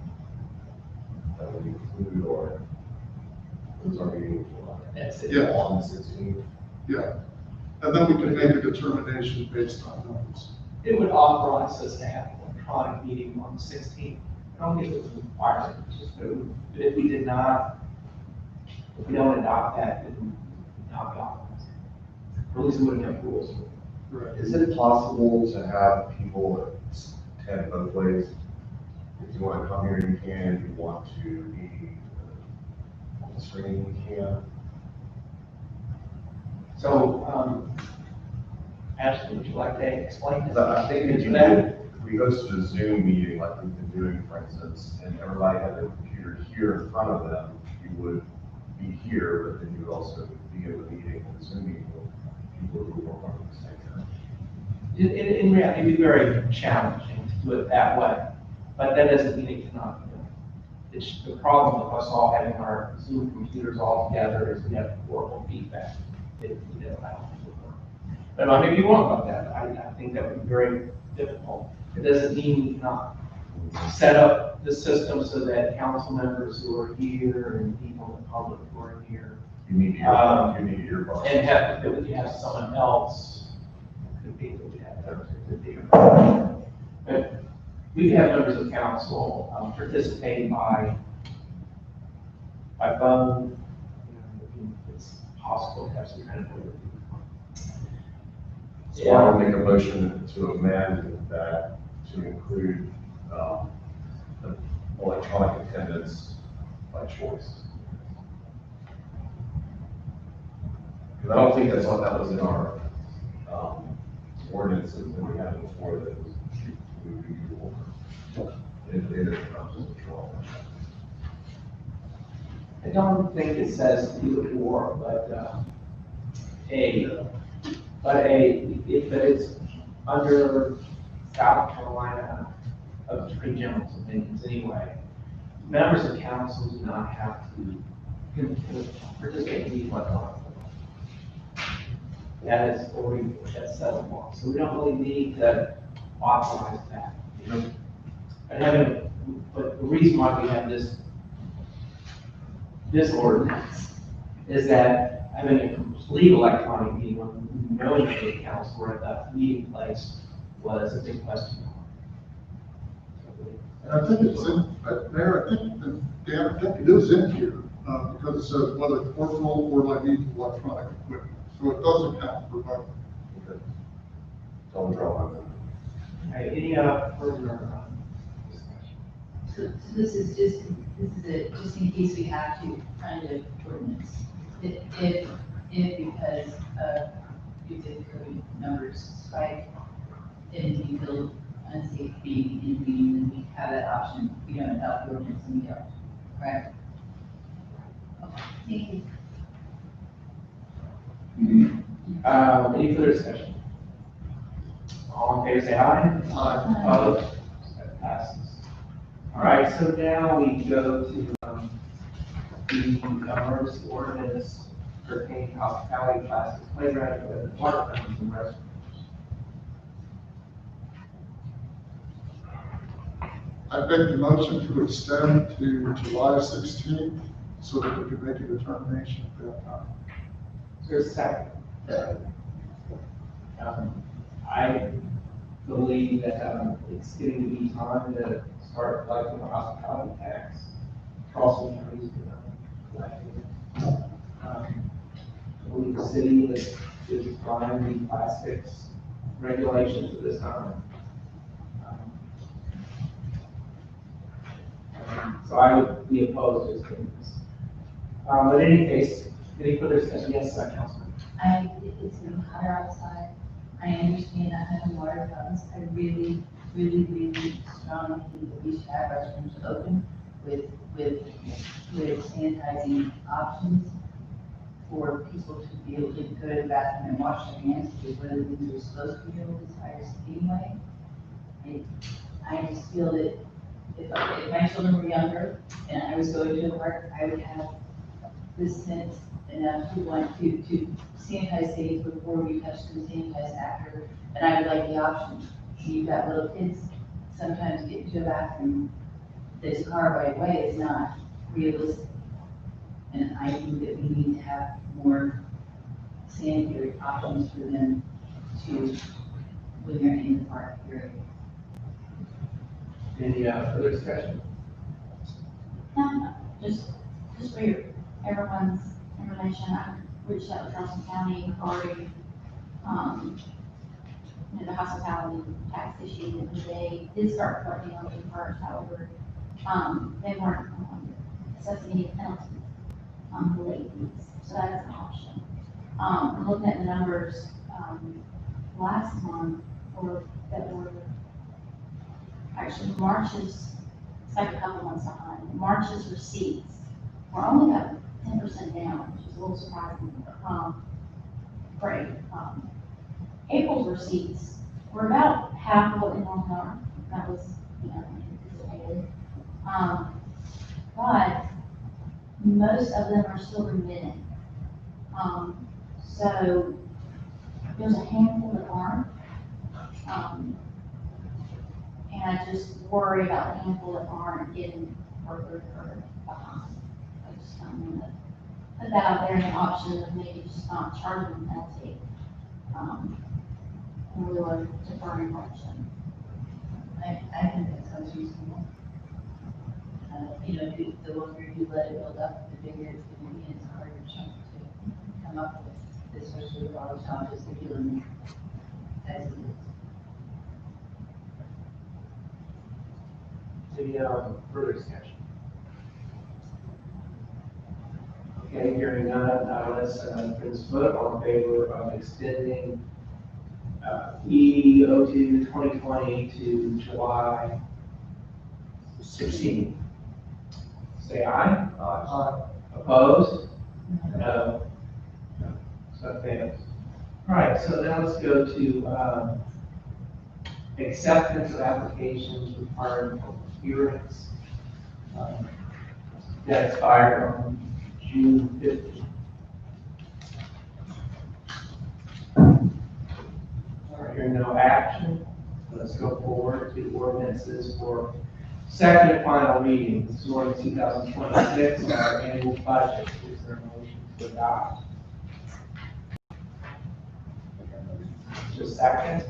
That would include or, who's our meeting in July?
That's it.
Yeah.
On the 16th.
Yeah. and then we can make a determination based on numbers.
It would authorize us to have an electronic meeting on the 16th. I don't think it would require it, it's just, that but if we did not, if we don't adopt that, then we knock it off. Or at least we wouldn't have rules.
Right.
Is it possible to have people attend both ways? If you want to come here, you can. If you want to be on the screen, you can.
So, Ashley, would you like to explain this?
But I think if you did, if we hosted a Zoom meeting like we've been doing, for instance, and everybody had their computer here in front of them, you would be here, but then you would also be in the meeting, the Zoom meeting, with people who were on the same time.
In reality, it'd be very challenging to do it that way, but that doesn't mean it cannot be done. It's, the problem with us all having our Zoom computers all together is we have horrible feedback. It, you know, I don't think it would work. But I may be wrong about that. I think that would be very difficult. It doesn't mean we cannot set up the system so that council members who are here and people in the public who are here,
You need your, you need your.
and have, that we have someone else, could be that we have those, it could be. But we have members of council participating by phone. You know, it's possible to have some kind of.
So I will make a motion to amend that to include, electronic attendance by choice. Because I don't think that's what that was in our, ordinances that we had before that was, we would do over. It is not just a draw.
I don't think it says either or, but, if it's under South Carolina Attorney General's opinions anyway, members of council do not have to participate in the electronic. That is already, that's settled law, so we don't really need to authorize that. You know? But the reason why we have this ordinance is that having a complete electronic meeting when no meeting council were at that meeting place was a big question.
And I think it's in, Mayor, I think, Dan, I think it is in here, because it says whether portable or like used electronic equipment. So it does account for both.
Okay. Don't draw on them.
Okay, any further discussion?
So this is just in case we have to kind of ordinance. If because of the COVID numbers spike and we feel unsafe being in meetings, and we have that option, we don't adopt the ordinance and we don't, correct? Okay, thank you.
Any further discussion? All in favor, say aye. Aye. Opposed? That passes. All right, so now we go to, the emergency ordinance pertaining to hospitality classes, playground, and apartments and restrooms.
I make the motion to extend to July 16th so that we can make a determination at that time.
Is there a second? I believe that, it's getting to be time to start collecting the hospitality tax. Charleston County is collecting it. I believe the city is applying the plastics regulations at this time. So I would be opposed to doing this. But in any case, any further discussion? Yes, Councilman.
It's getting hotter outside. I understand that having water fountains. I really, really, really strongly think that we should have restrooms open with sanitizing options for people to be able to go to the bathroom and wash their hands, because one of the things we're supposed to be doing this virus anyway. I just feel that if my children were younger and I was going to the park, I would have this sense enough to want to sanitize things before we touch them, sanitize after. And I would like the option. You've got little kids, sometimes getting to a bathroom that's far right away is not realistic. And I think that we need to have more sanitary options for them to, when they're in the park area.
Any further discussion?
No, just for everyone's information, I reached out to Charleston County regarding, the hospitality tax issue, and they did start collecting on June first, however, they weren't, assessing any penalties on the late fees, so that's an option. I'm looking at the numbers, last month, or that were, actually, March's, it's like a couple months behind, March's receipts were only about 10% down, which is a little surprising, great. April's receipts were about half of what they normally are, that was, anticipated. But most of them are still remitting. So there's a handful that aren't. And I just worry about the handful that aren't getting further behind. I just don't want to put that out there in an option of maybe just not charging them penalty. And we were deferring option.
I think that sounds reasonable. The longer you let it build up, the bigger it's going to be, and it's harder to come up with, especially with all the challenges they're dealing with as it is.
Any further discussion? Okay, hearing none, let's vote all in favor of extending EO2 2020 to July 16. Say aye. Aye. Opposed? No. So it fails. All right, so now let's go to acceptance of applications requiring hearings. That expired on June 15th. All right, hearing no action, let's go forward to ordinances for second and final reading. This is ordinance 2026, our annual budget. Is there a motion to adopt? Just second.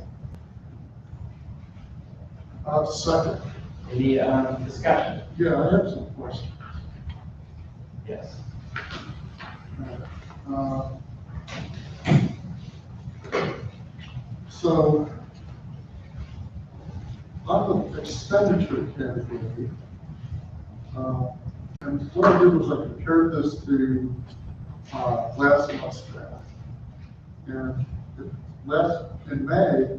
Second.
Any discussion?
Yeah, I have some questions.
Yes.
So, on the expenditure category, and what I did was I compared this to last month's draft. And in May,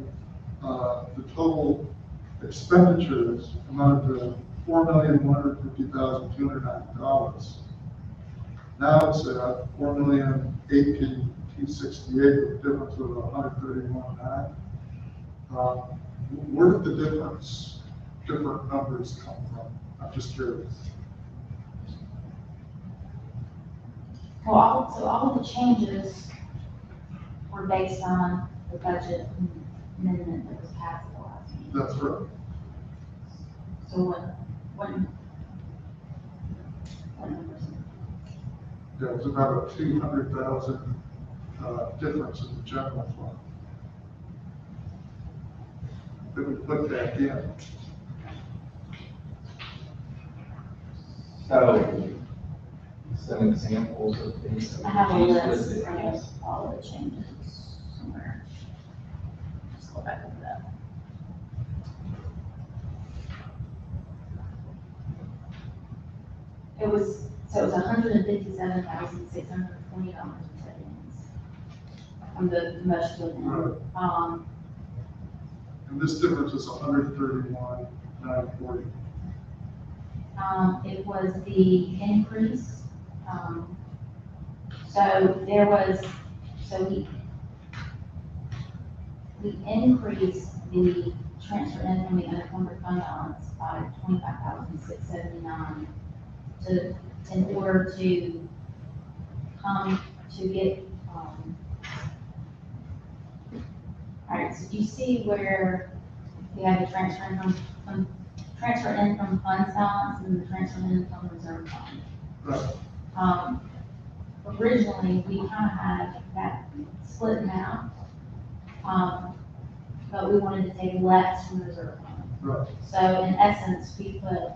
the total expenditures amounted to $4,150,290. Now it's at $4,018,268, with a difference of $131,900. Where did the different numbers come from? I'm just curious.
Well, all of the changes were based on the budget amendment that was passed at the last meeting.
That's right.
So what numbers?
There was about a 200,000 difference in the general fund that we put back in.
So, some examples of things.
I have a list of all of the changes somewhere. Just go back over that. It was $157,620 from the most of them.
Right. And this difference is 131,940.
It was the increase. We increased the transfer in from the unencumbered fund balance by $25,679 in order to get, all right, so do you see where we have the transfer in from funds balance and the transfer in from reserve fund?
Right.
originally, we kind of had that split amount. But we wanted to take less from the reserve fund.
Right.
So in essence, we put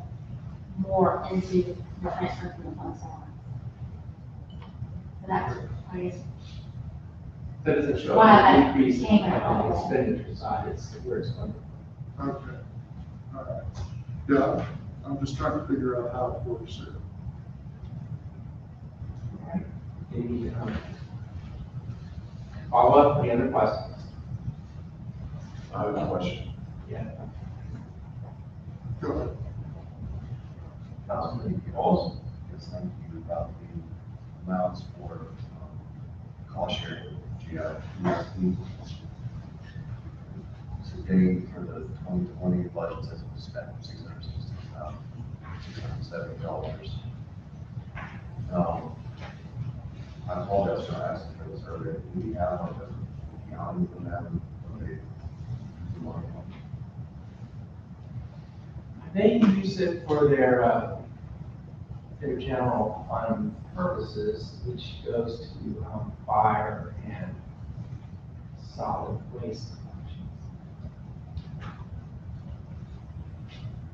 more into the transfer from the fund balance. So that's, I guess,
So it doesn't show
Why
an
I
increase
came
on
out.
the expenditure side, it's where it's going.
Okay. All right. Yeah, I'm just trying to figure out how it works here.
Any, follow-up, any other questions?
I have a question.
Yeah.
Go ahead.
Councilman Bowles, just thank you about the amounts for cost sharing with GISD. Today, for the 2020 budget, says we spent $670. I apologize for asking for this earlier. Do we have like a county from them?
They use it for their general fund purposes, which goes to, fire and solid waste collections.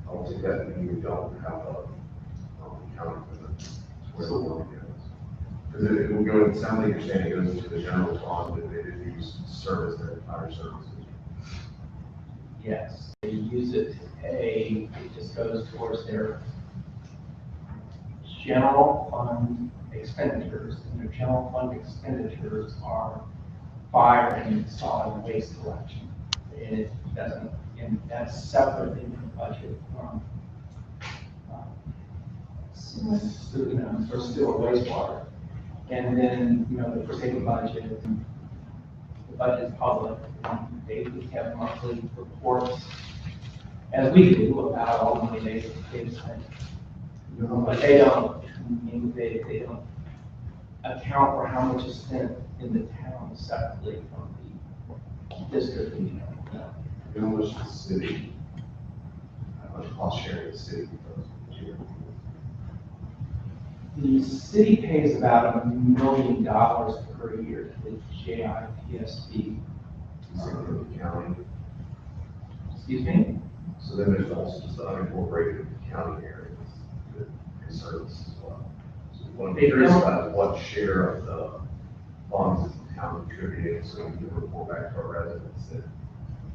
I don't think that we don't have a county for the where the money goes. Because it will go, it sounds like you're saying it goes into the general fund, but it is service, their entire services.
Yes, they use it to pay, it just goes towards their general fund expenditures, and their general fund expenditures are fire and solid waste collection. And it doesn't, and that's separate in the budget from, for still wastewater. And then, the precision budget, the budget's public, they have monthly reports, as we do, about all the money they've spent. But they don't, they don't account for how much is spent in the town separately from the district.
How much the city, how much cost sharing the city does?
The city pays about $1 million per year to the JIPSD.
From the county.
Excuse me?
So then there's also just the unincorporated county areas that can service as well. So what I'm curious about is what share of the funds is the town contributing, so we can report back to our residents that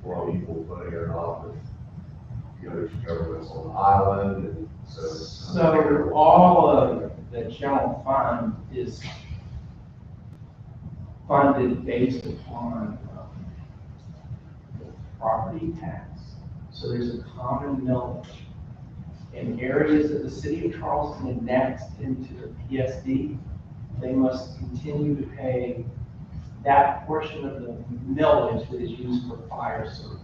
we're all equal footing or not with the other governments on the island, and so.
So all of the general fund is funded based upon the property tax. So there's a common millage. In areas that the city of Charleston annexed into the PSD, they must continue to pay that portion of the millage that is used for fire service.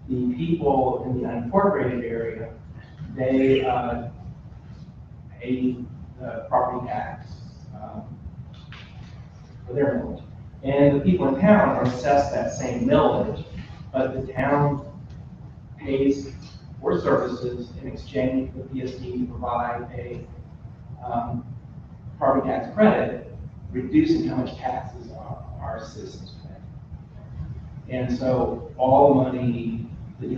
The people in the unincorporated area, they pay the property tax for their millage. And the people in town are assessed that same millage, but the town pays for services in exchange for the PSD to provide a property tax credit, reducing how much taxes our citizens pay. And so all the money,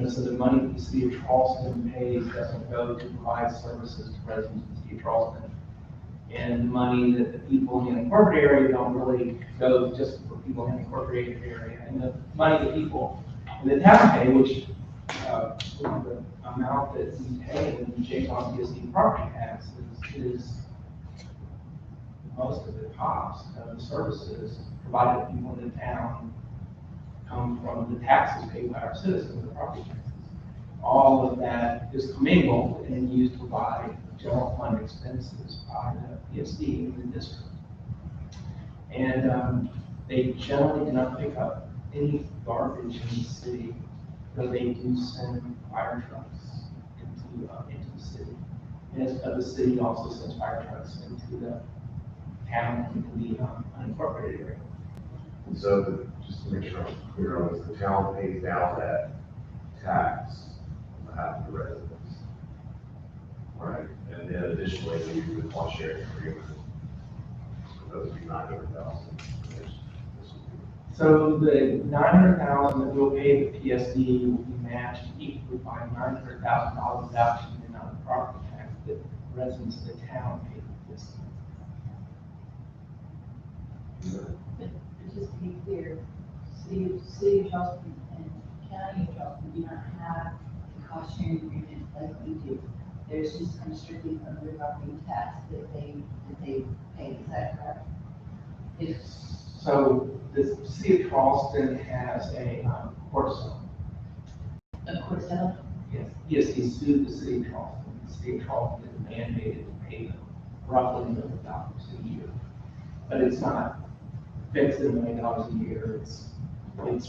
so the money that the city of Charleston pays doesn't go to provide services to residents of the city of Charleston. And the money that the people in the incorporated area don't really go just for people in the incorporated area. And the money that people in the town pay, which the amount that we pay in J-Town PSD property tax is most of the cost of the services provided to people in the town come from the taxes paid by our citizens, the property taxes. All of that is commingled and used to provide general fund expenses by the PSD in the district. And they generally do not pick up any garbage in the city, but they do send fire trucks into the city. And the city also sends fire trucks into the town, into the unincorporated area.
And so, just to make sure I'm clear on this, the town pays down that tax on behalf of the residents. Right, and then additionally, we do the cost sharing agreement because it'd be 900,000.
So the 900,000 that we'll pay the PSD will be matched equally by $900,000 reduction in non-property tax that residents of the town pay for this.
But just to be clear, city of Charleston and county of Charleston do not have a cost sharing agreement like we do. There's just kind of strictly under property tax that they pay, is that correct? If,
So the city of Charleston has a court zone.
of course, that,
Yes, he sued the city of Charleston. The city of Charleston is mandated to pay them roughly $1 million a year. But it's not fixed at $1 million a year. It's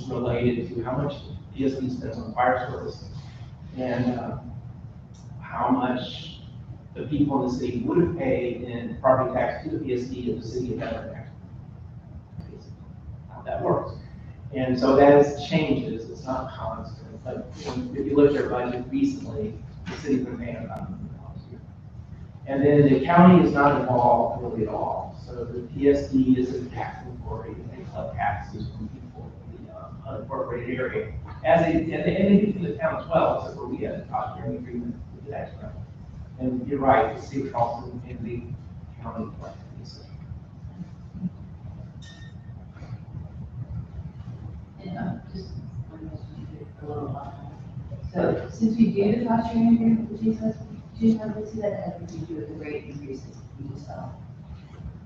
related to how much PSD spends on fire service and how much the people in the city would have paid in property tax to the PSD if the city had never taxed. How that works. And so that is changes, it's not constant, but if you look at their budget recently, the city's been paying about $1 million a year. And then the county is not involved really at all, so the PSD is a tax authority, and they collect taxes from people in the unincorporated area, as they do for the town as well, except where we have a cost sharing agreement with the tax rate. And you're right, the city of Charleston and the county collect these.
and just one question a little on. So since we do the cost sharing agreement with these, do you have to see that has anything to do with the rate increases we just saw?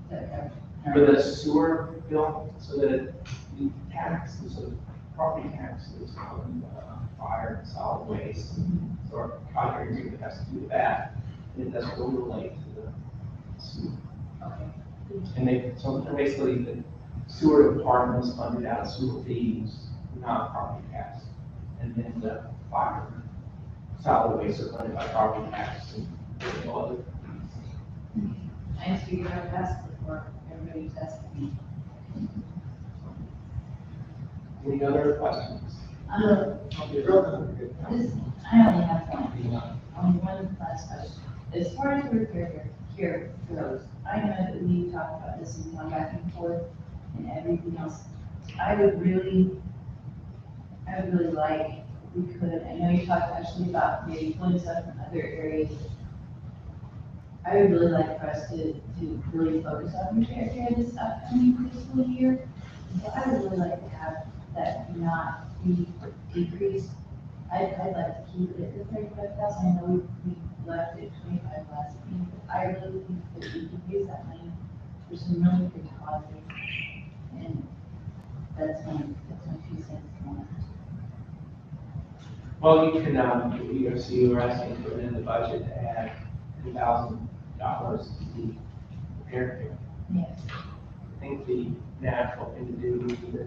Is that correct?
For the sewer bill, so that the taxes, so property taxes on fire and solid waste, so our contract agreement has to do with that. And it doesn't really relate to the sewer.
Okay.
And so basically the sewer department is funded out of sewer fees, not property tax. And then the fire, solid waste are funded by property tax and other.
I just figured I'd ask before everybody was asking me.
Any other questions?
This, I only have one. Only one last question. As far as repair care goes, I know that we talked about this and gone back and forth and everything else. I would really like, we could, I know you talked actually about maybe pulling stuff from other areas. I would really like for us to really focus on repair care this upcoming fiscal year. So I would really like to have that not be decreased. I'd like to keep it at the 35,000. I know we left it 25 last meeting, but I really think that we could use that money for some really good causes. And that's my 2 cents on it.
Well, you can, so you were asking to put in the budget to add $2,000 to the repair care.
Yes.
I think the natural thing to do would be to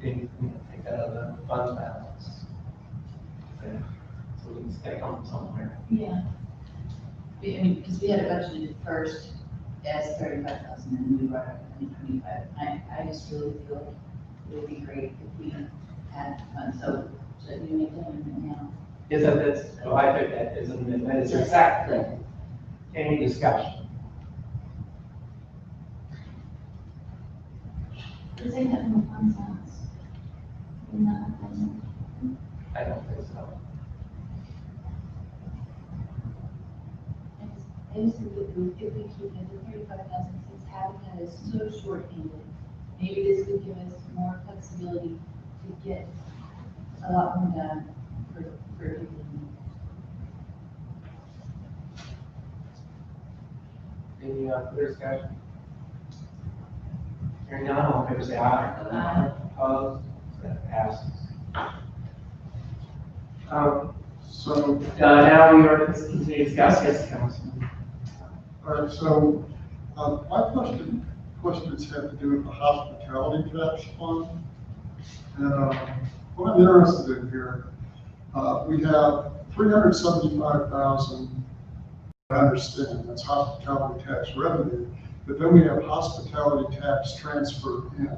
take that out of the fund balance. And so we can stay on somewhere.
Yeah. I mean, because we had it budgeted first as 35,000 and we brought up 25. I just really feel like it would be great if we had funds. So should we make that amendment now?
Is that's, well, I think that is an amendment, it's exactly. Any discussion?
Is there that from fund balance? No,
I don't think so.
I just think if we keep it at 35,000, since Habitat is so short-handed, maybe this would give us more flexibility to get a lot more done for people.
Any other discussion? Hearing none, all in favor say aye.
Aye.
Opposed? That passes.
So,
Now we are continuing to discuss, yes, Councilman.
all right, so, my questions have to do with the hospitality tax fund. And, what I'm interested in here, we have 375,000, I understand, that's hospitality tax revenue, but then we have hospitality tax transfer in,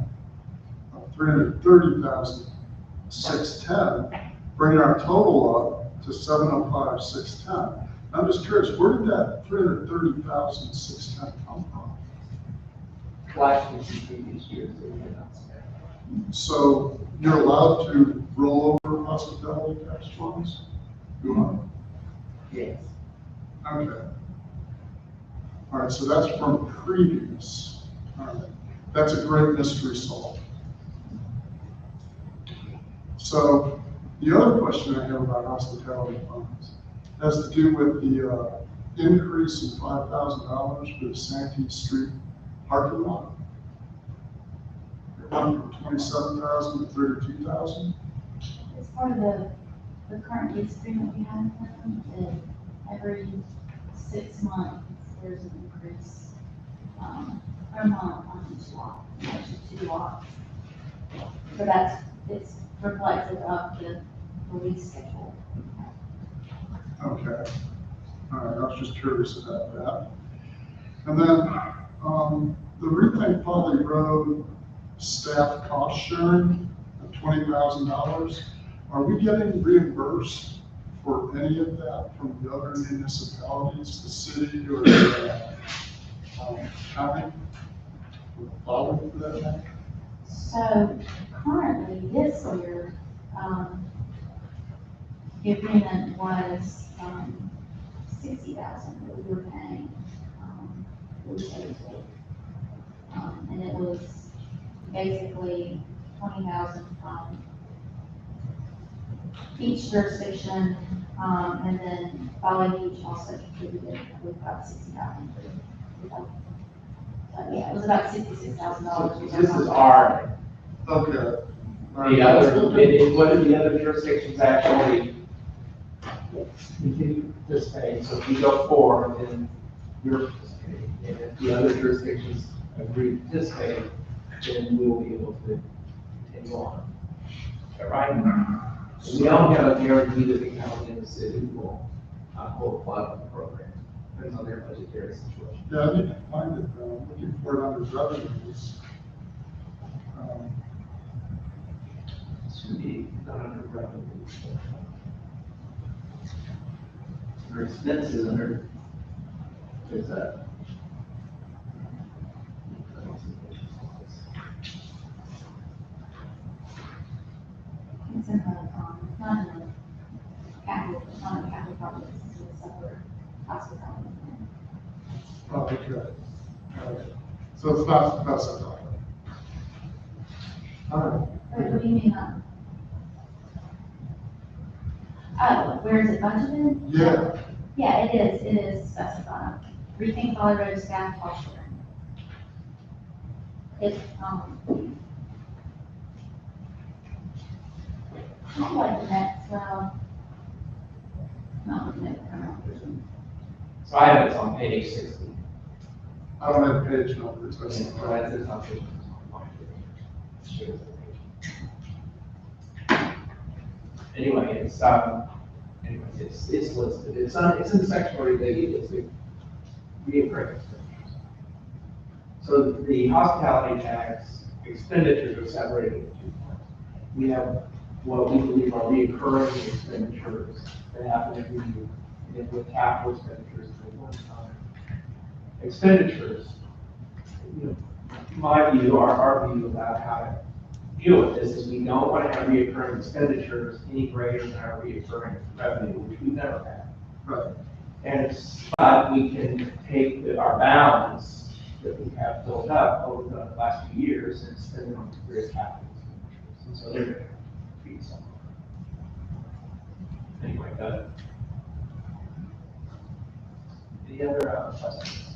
330,610, bringing our total up to 705,610. I'm just curious, where did that 330,610 come from?
last year's and previous years that we had not spent.
So you're allowed to roll over hospitality tax funds? You are?
Yes.
Okay. All right, so that's from previous. All right. That's a great mystery solved. So the other question I have about hospitality funds has to do with the increase in $5,000 for the Santee Street parking lot. It went from 27,000 to 32,000.
It's part of the current lease agreement we have with them, that every 6 months, there's an increase, per month on each lot, actually 2 lots. So it's reflective of the lease schedule.
Okay. All right, I was just curious about that. And then, the Reclaim Polly Road staff cost sharing of $20,000, are we getting reimbursed for any of that from the other municipalities, the city or the county? Following for that matter?
So currently, this year, the agreement was, 60,000 that we were paying, for the city. And it was basically 20,000 from each jurisdiction, and then Valley Beach also contributed with about 60,000. So yeah, it was about $66,000.
So this is our,
Okay. All right.
the other, what are the other jurisdictions actually continue to participate? So if we go forward, then you're participating, and if the other jurisdictions agree to participate, then we will be able to continue on. Is that right? We don't have a guarantee that the county and the city will pull the plug on the program, depends on their budgetary situation.
Yeah, I need to find it, I'm looking for it under revenues.
Should be not under revenue. Under expenses, under, there's a.
It's in the, not in the capital, it's not in the capital projects, it's a separate hospitality.
Oh, okay. All right. So it's not, that's a problem.
What do you mean, oh, where is it budgeted?
Yeah.
Yeah, it is specified. Reclaim Valley Road staff cost sharing. It's, not like the next, not the next,
So I have it on page 60.
I don't have page numbers, that's
So
all right.
that's it, on page. Anyway, it's listed, it's in section where it's the reoccurring expenditures. So the hospitality tax expenditures are separated into 2 parts. We have what we believe are reoccurring expenditures that happen every year, and then with capital expenditures, and one-time expenditures. You know, my view, our view about how to deal with this is we don't want to have reoccurring expenditures any greater than our reoccurring revenue, which we've never had.
Right.
But we can take our balance that we have built up over the last few years and spend it on various capital expenditures. And so they're going to be some. Anyway, any other questions?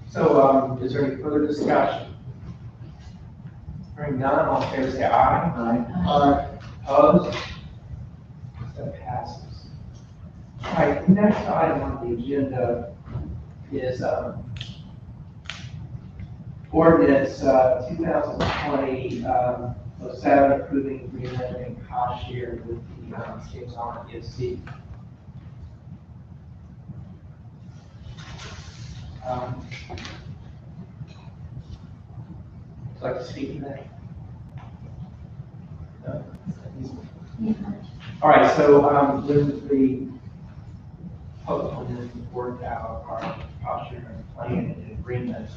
So, is there any further discussion? Hearing none, all in favor say aye.
Aye.
Opposed? That passes. All right, the next item on the agenda is, ordinance, 2020, 07, approving agreement and cost share with the, James Arnold EFC. like to speak to that? No? All right, so, when the public has worked out our posture and plan and agreement,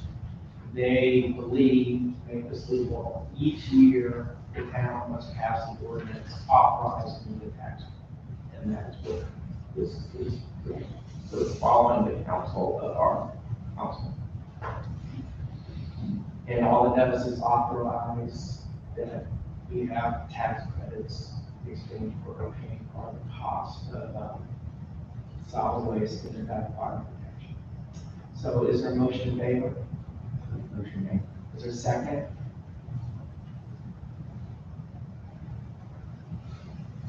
they believe, to make this legal, each year the town must pass an ordinance authorizing the tax. And that's what this is, so it's following the council of our council. And all it does is authorize that we have tax credits in exchange for paying for the cost of solid waste and fire protection. So is there a motion in favor? Motion made. Is there a second?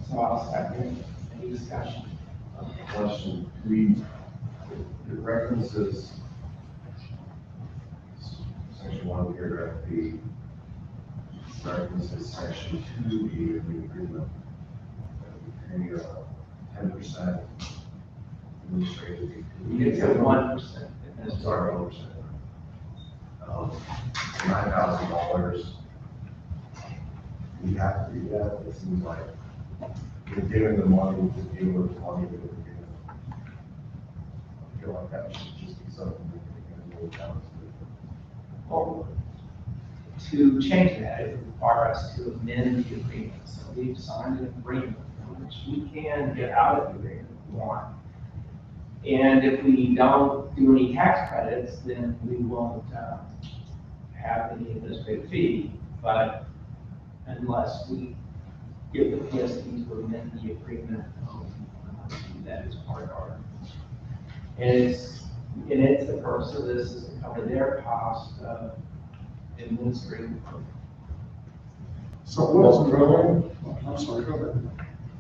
So I'll second. Any discussion?
Question, it references section 1, paragraph B, references section 2B of the agreement. Paying 10% administrative fee.
You get 1%.
Sorry, 1%. $9,000. We have to do that, it seems like we're giving the money to deal with the money that we're giving. I feel like that should just be something we can go down
Well, to change that, it would require us to amend the agreement. So we've signed an agreement, which we can get out of the agreement if we want. And if we don't do any tax credits, then we won't have any administrative fee. But unless we give the PSD to amend the agreement, that is part of our. And it's the purpose of this is to cover their cost of administrative.
So what's the really? I'm sorry, go ahead.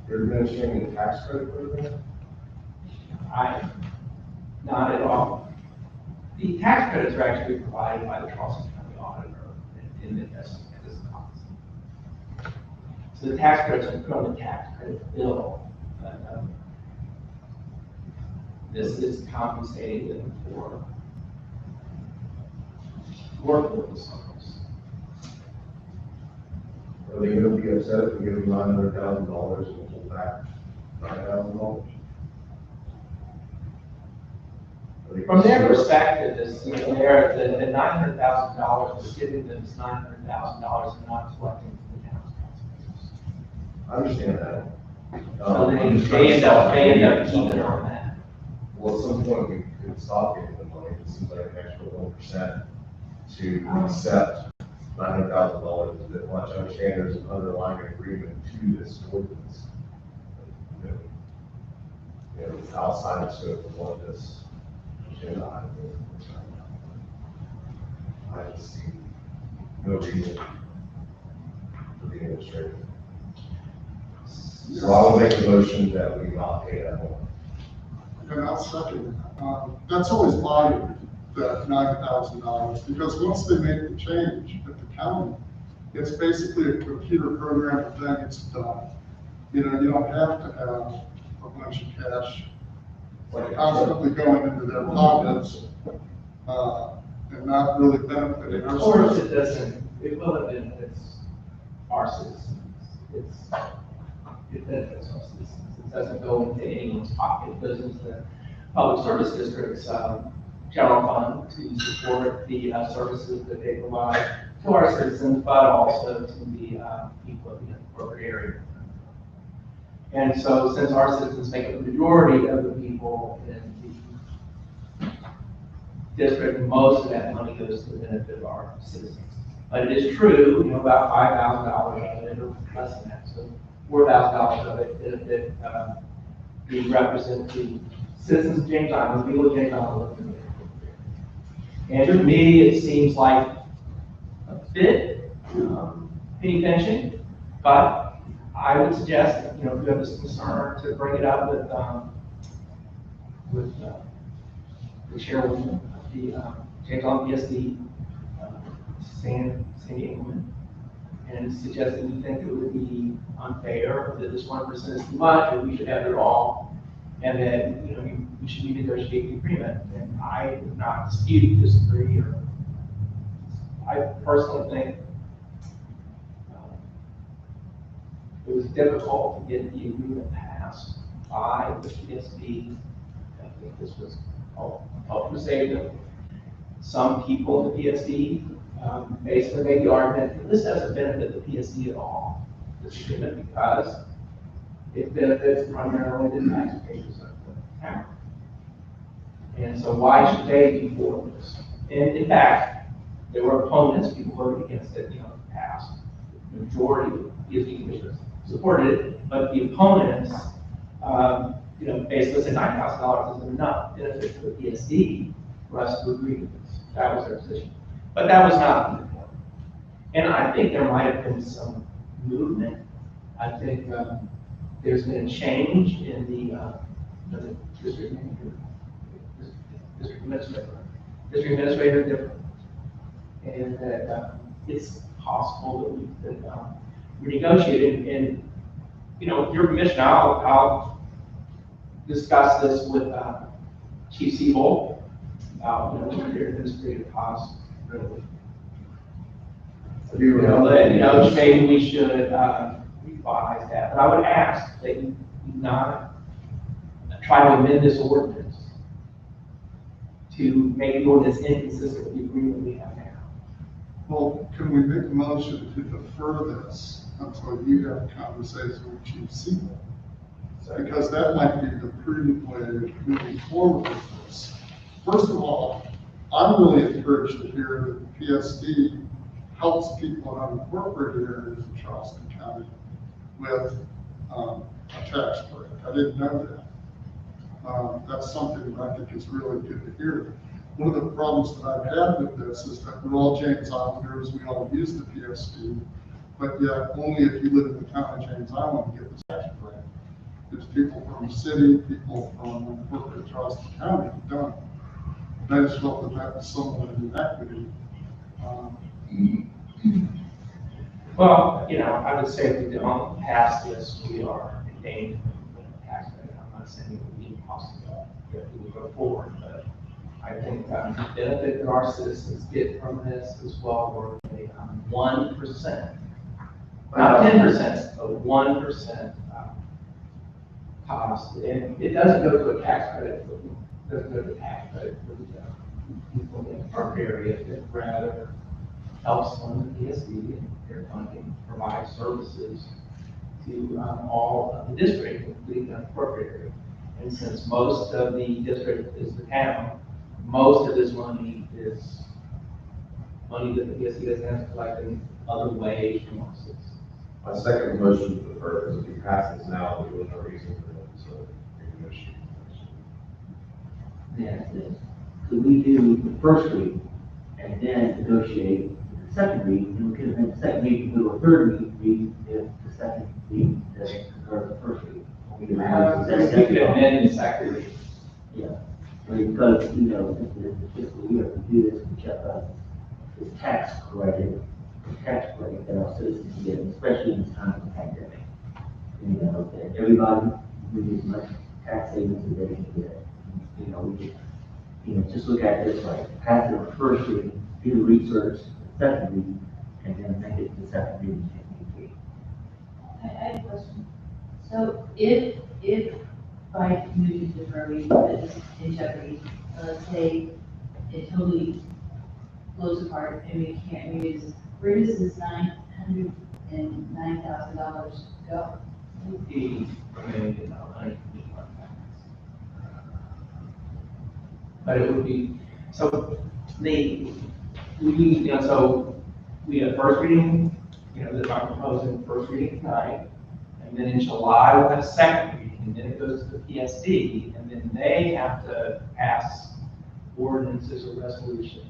You're administering the tax credit program?
Not at all. The tax credits are actually provided by the Charleston County Auditor in the estimate of this cost. So the tax credits are put on the tax credit bill, but this is compensating them for work with the service.
Are they gonna be upset if we give them $900,000 and pull back $9,000?
From their perspective, is, you know, the $900,000 is giving them is $900,000 and not collecting from the town's taxpayers.
I understand that.
So they end up keeping on that.
Well, at some point, we could stop getting the money, it seems like an extra 1% to accept $900,000, that much. I understand there's an underlying agreement to this ordinance. You know, it's outside the scope of what this agenda item is. I just see no reason for the administrator. So I will make the motion that we not pay that one.
And I'll second. That's always bothered, that $9,000, because once they make the change at the county, it's basically a computer program and then it's done. You know, you don't have to have a bunch of cash constantly going into their pockets, and not really benefiting
Of
our
course,
citizens.
it will have benefits our citizens. It benefits our citizens. It doesn't go into anyone's pocket. It goes into the public service district's general fund to support the services that they provide to our citizens, but also to the people of the appropriate area. And so since our citizens make up the majority of the people in the district, most of that money goes to the benefit of our citizens. But it is true, you know, about $5,000 of it, or less than that, so $4,000 of it benefit the representative citizens of James Island, the people of James Island. And to me, it seems like a bit penny pinching, but I would suggest that, you know, if you have this concern, to bring it up with the chairwoman of the James Island PSD, Sandy Engelman, and suggest that we think it would be unfair, that this 1% is too much, or we should have it all, and then, you know, we should renegotiate the agreement. And I would not dispute, disagree, or I personally think it was difficult to get the agreement passed by the PSB. I think this was, help to save them. Some people in the PSD basically made the argument that this doesn't benefit the PSD at all, this agreement, because it benefits primarily the taxpayers of the town. And so why should they be for this? And in fact, there were opponents, people voted against it, passed. The majority of PSD commissioners supported it, but the opponents, basically said $9,000 isn't enough benefit for the PSD for us to agree to this. That was their position. But that was not the point. And I think there might have been some movement. I think there's been a change in the district manager, district administrator different. And that it's possible that we could renegotiate it. And, with your permission, I'll discuss this with Chief Siebel about, their administrative costs, really. Maybe we should revise that. But I would ask that you not try to amend this ordinance to make the ordinance inconsistent with the agreement we have now.
Well, can we make a motion to defer this until you have a conversation with Chief Siebel? Because that might be the prudent way of moving forward with this. First of all, I'm really encouraged to hear that the PSD helps people in unincorporated areas of Charleston County with a tax break. I didn't know that. That's something that I think is really good to hear. One of the problems that I've had with this is that we're all James Islanders, we all use the PSD, but yet only if you live in the town of James Island get the tax break. There's people from the city, people from corporate Charleston County who don't. And I just felt that that was somewhat of an equity.
Well, I would say if we don't pass this, we are in danger of tax credit. I'm not saying it would be impossible if we go forward, but I think the benefit that our citizens get from this is well worth a 1%, not 10%, but 1% cost. And it doesn't go to a tax credit, it doesn't go to tax credit for the people in our area, it rather helps fund the PSD and their funding, provide services to all of the district, including the unincorporated area. And since most of the district is the town, most of this money is money that the PSD doesn't have to collect in other ways from our citizens.
My second motion to defer, because if you pass this now, there was no reason for them to negotiate.
Yeah, could we do the first read and then negotiate the second read, and we could have had the second read, do a third read if the second read doesn't concur with the first read. We could have
We could amend the second reading.
Yeah, I mean, because, the fiscal year, if we do this, we check out this tax credit, the tax credit that our citizens get, especially in this time of the pandemic. That everybody with as much tax savings as they can get. We could, just look at it this way, pass it on first reading, do the research, the second reading, and then make it the second reading.
I have a question. So if by moving to defer reading is in jeopardy, let's say it totally blows apart and we can't read this, where does this $909,000 go?
The remaining but it would be, so we had first reading, that I'm proposing first reading tonight, and then in July we'll have a second reading, and then it goes to the PSD, and then they have to pass ordinances or resolutions.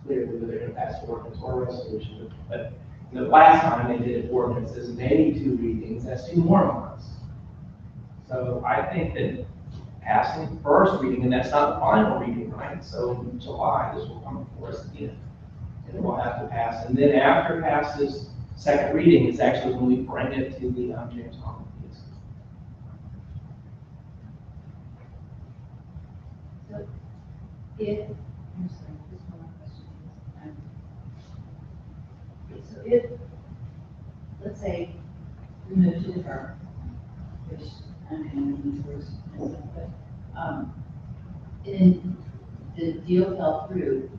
Clearly, whether they're going to pass ordinance or resolution, but the last time they did ordinances, maybe 2 readings, that's 2 more months. So I think that passing first reading, and that's not the final reading, right? So in July, this will come before us again, and it will have to pass. And then after it passes second reading, it's actually when we bring it to the James Island piece.
So if, I'm sorry, this one more question. So if, let's say we moved to defer, which I'm kind of leaning towards, but, and the deal fell through.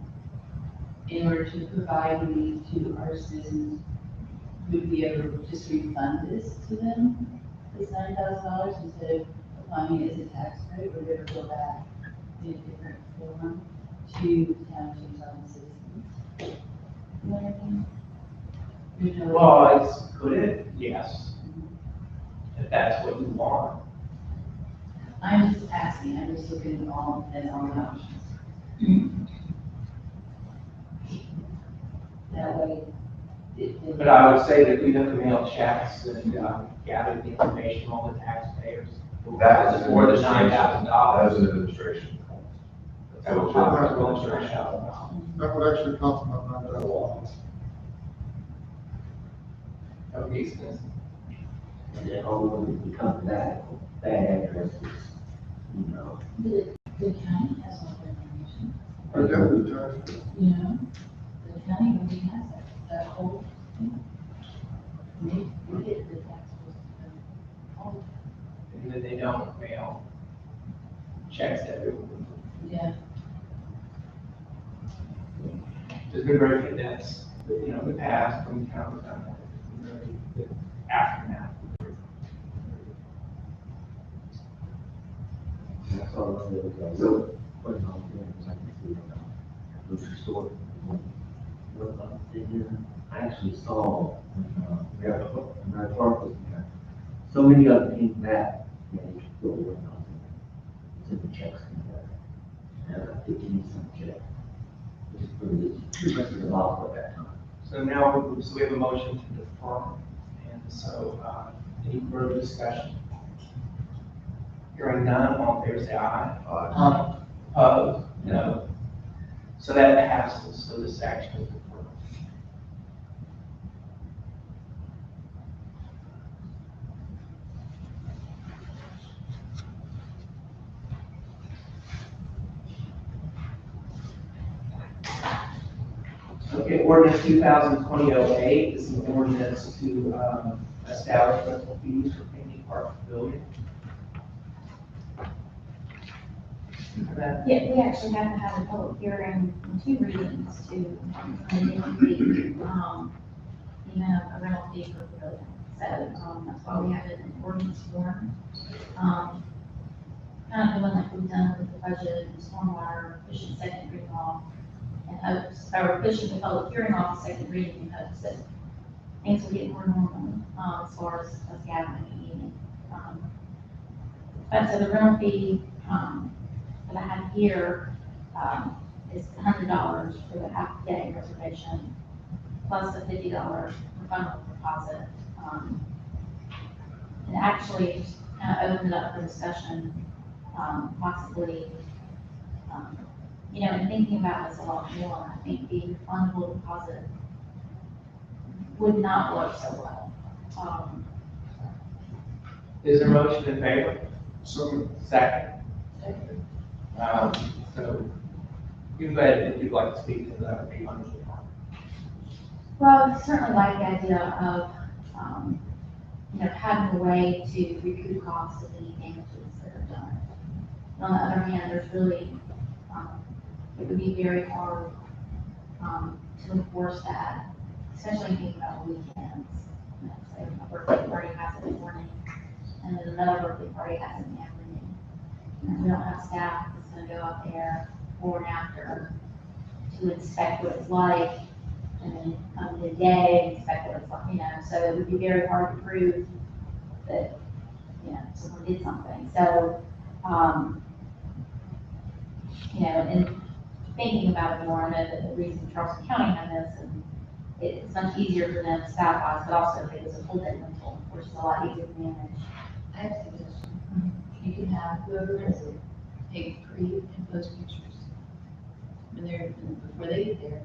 In order to provide relief to our citizens, would we ever just refund this to them, this $9,000, instead of applying it as a tax credit, would we ever go back in a different form to townships and citizens? You know what I mean? There's no-
Well, it's, could it? Yes. If that's what you want.
I'm just asking, I'm just looking at all the options. That way,
But I would say that we have to mail checks and gather the information on the taxpayers.
That is
For the
administration.
$9,000.
That is an administration.
That would cost $1,000.
That would actually cost about $9,000.
That would be expensive.
And then all when we come to that, bad addresses, you know.
the county has all the information,
Identity tax.
you know? The county really has that whole thing. We get the tax bills,
And then they don't mail checks everyone.
yeah.
There's been very good debts, you know, in the past from county to county. Very good aftermath.
That's all I was, so, putting on there, I can see, grocery store. What about I actually saw, when I parked with them, so many other things that, you know, you should go with on. Send the checks and that. And I think you need some check. Which is pretty, much the law for that time.
So now, so we have a motion to defer, and so, any further discussion? Hearing none, all in favor say aye. Opposed? No. So that passes, so this action is deferred. Okay, ordinance 2020-08 is an ordinance to establish rental fees for Pinckney Park Pavilion.
Yeah, we actually have to have a public hearing and 2 readings to, you know, a rental fee for the building. So, that's why we have it in ordinance form. Kind of doing like we've done with the budget and stormwater, pushing second reading off and hopes, or pushing the public hearing off the second reading in hopes that things will get more normal, as far as gathering and eating. But so the rental fee, that I have here, is $100 for the half-day reservation, plus a $50 refundable deposit. And actually, just kind of opened it up for discussion, possibly, you know, and thinking about this a lot more, I think the refundable deposit would not work so well.
Is there a motion in favor?
So,
Second. So, you can go ahead if you'd like to speak to that.
Well, I certainly like the idea of, you know, having a way to recoup costs of any damages that are done. On the other hand, there's really, it would be very hard, to enforce that, especially thinking about weekends. You know, say a birthday party has it in the morning, and then another birthday party has it in the afternoon. And we don't have staff that's gonna go out there before and after to inspect what it's like, and then come the day and inspect what it's like, you know, so it would be very hard to prove that, you know, someone did something. So, you know, and thinking about it more, I know that the reason Charleston County had this, and it's much easier for them to staff wise, but also it was a full day rental, which is a lot easier to manage.
I have a suggestion. You can have whoever rents it take pre and post pictures. When they're, before they get there,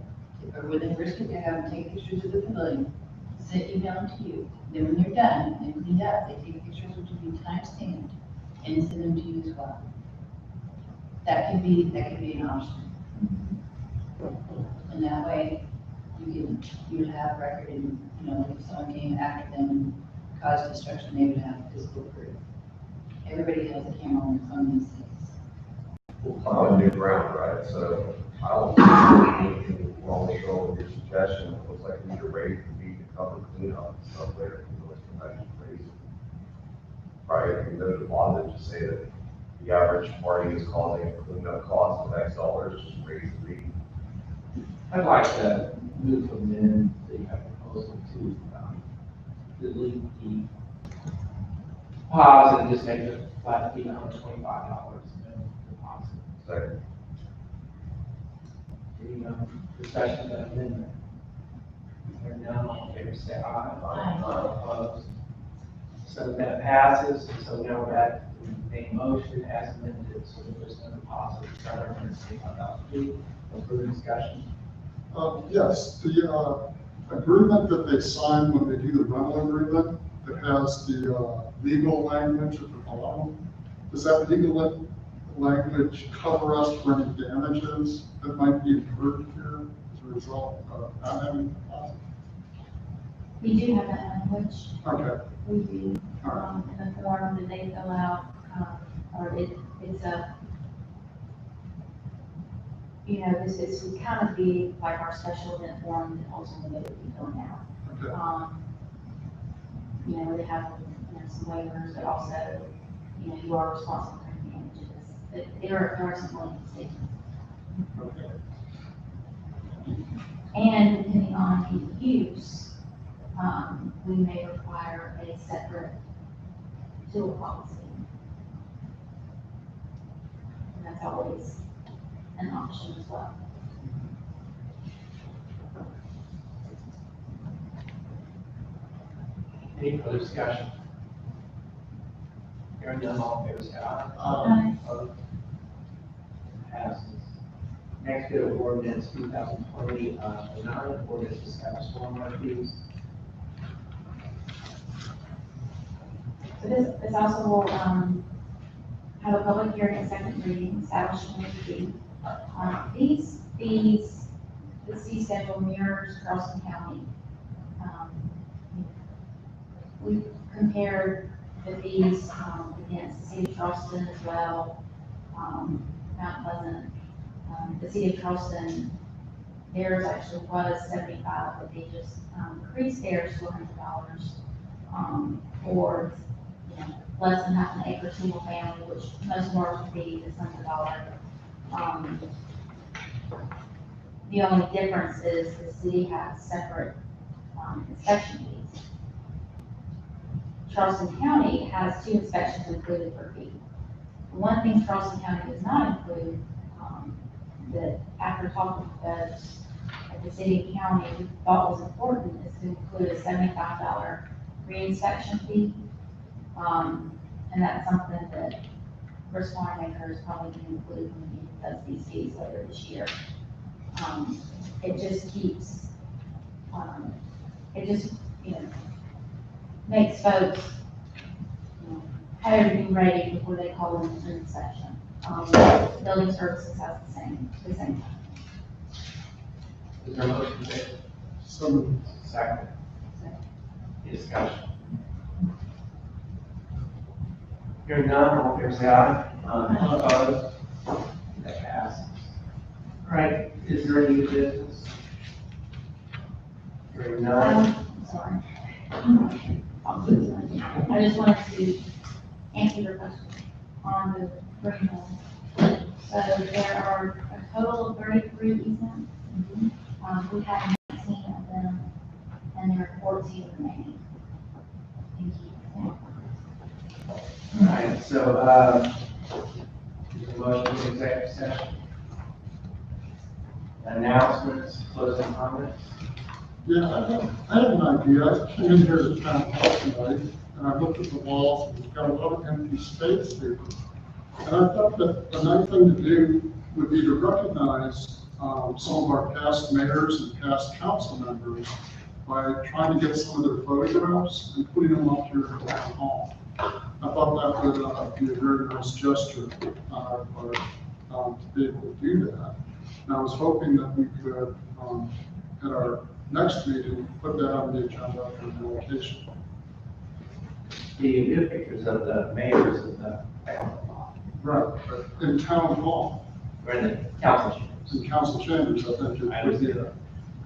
or when they first get there, have them take pictures of the pavilion, send it email to you. Then when they're done and cleaned up, they take pictures which will be time stamped and send them to you as well. That could be an option. And that way, you would have record and, you know, if someone came after them and cause destruction, they would have physical proof. Everybody has a camera on their phone these days.
We're plowing new ground, right? So I don't think anything wrong with your suggestion. It looks like we need to raise the fee to cover cleanup and stuff later. That's crazy. Right, if you go to the bond and just say that the average party is causing a cleanup cost of X dollars, just raise the fee.
I'd like to move from then, the proposal to, delete the pause and just make the flat fee $125 deposit.
Second.
Any, discussion of that amendment? Hearing none, all in favor, say aye.
Aye.
Opposed? So that passes, and so now we're at the main motion as amended, so there's no deposit, $725 fee. No further discussion?
Yes, the agreement that they sign when they do the rental agreement, that has the legal language at the bottom, does that legal language cover us for any damages that might be incurred here as a result of not having a deposit?
We do have that language.
Okay,
We do, in the form that they fill out, or it's a, you know, this would kind of be like our special event form that ultimately they would be filling out.
okay.
You know, they have, you know, some waivers, but also, you know, you are responsible for any damages. There are some blanket statements.
Okay.
And depending on the use, we may require a separate fuel policy. And that's always an option as well.
Any further discussion? Hearing none, all in favor, say aye.
Aye.
Opposed? Passes. Next bit of ordinance 2020, 9, ordinance to establish stormwater fees.
So this also will, have a public hearing and second reading, establishing a fee. These fees, the fee schedule mirrors Charleston County. We compared the fees, against the city of Charleston as well, Mount Pleasant. The city of Charleston, theirs actually was 75, but they just, increased theirs to $100, for, you know, less than half an acre single family, which most of ours would be is $100. The only difference is the city has separate, inspection fees. Charleston County has 2 inspections included per fee. One thing Charleston County does not include, that after talking with folks at the city and county, we thought was important, is to include a $75 reinspection fee. And that's something that First Winemaker is probably going to include when he does these fees later this year. It just keeps, you know, makes folks, you know, have everything ready before they call in for inspection. Building services has the same.
Is there a motion to
So,
second? Any discussion? Hearing none, all in favor, say aye. Opposed? That passes. All right, is there any new business? Hearing none.
Sorry. I just wanted to answer your question on the green hole. So there are a total of 33 easements. We have 19 of them, and there are 14 remaining. Thank you.
All right, so, is there a motion to executive session? Announcements, closing comments?
yeah, I have an idea. I came in here to town hall tonight, and I looked at the walls, and we've got a lot of empty space here. And I thought that a nice thing to do would be to recognize some of our past mayors and past council members by trying to get some of their photographs and putting them up here at town hall. I thought that would be a very nice gesture on our part to be able to do that. And I was hoping that we could, at our next meeting, put that on the agenda for the location.
Steve, you have pictures of the mayors of the town.
Right, in town hall,
We're in the council chambers.
in council chambers, I think you're.
I understand that.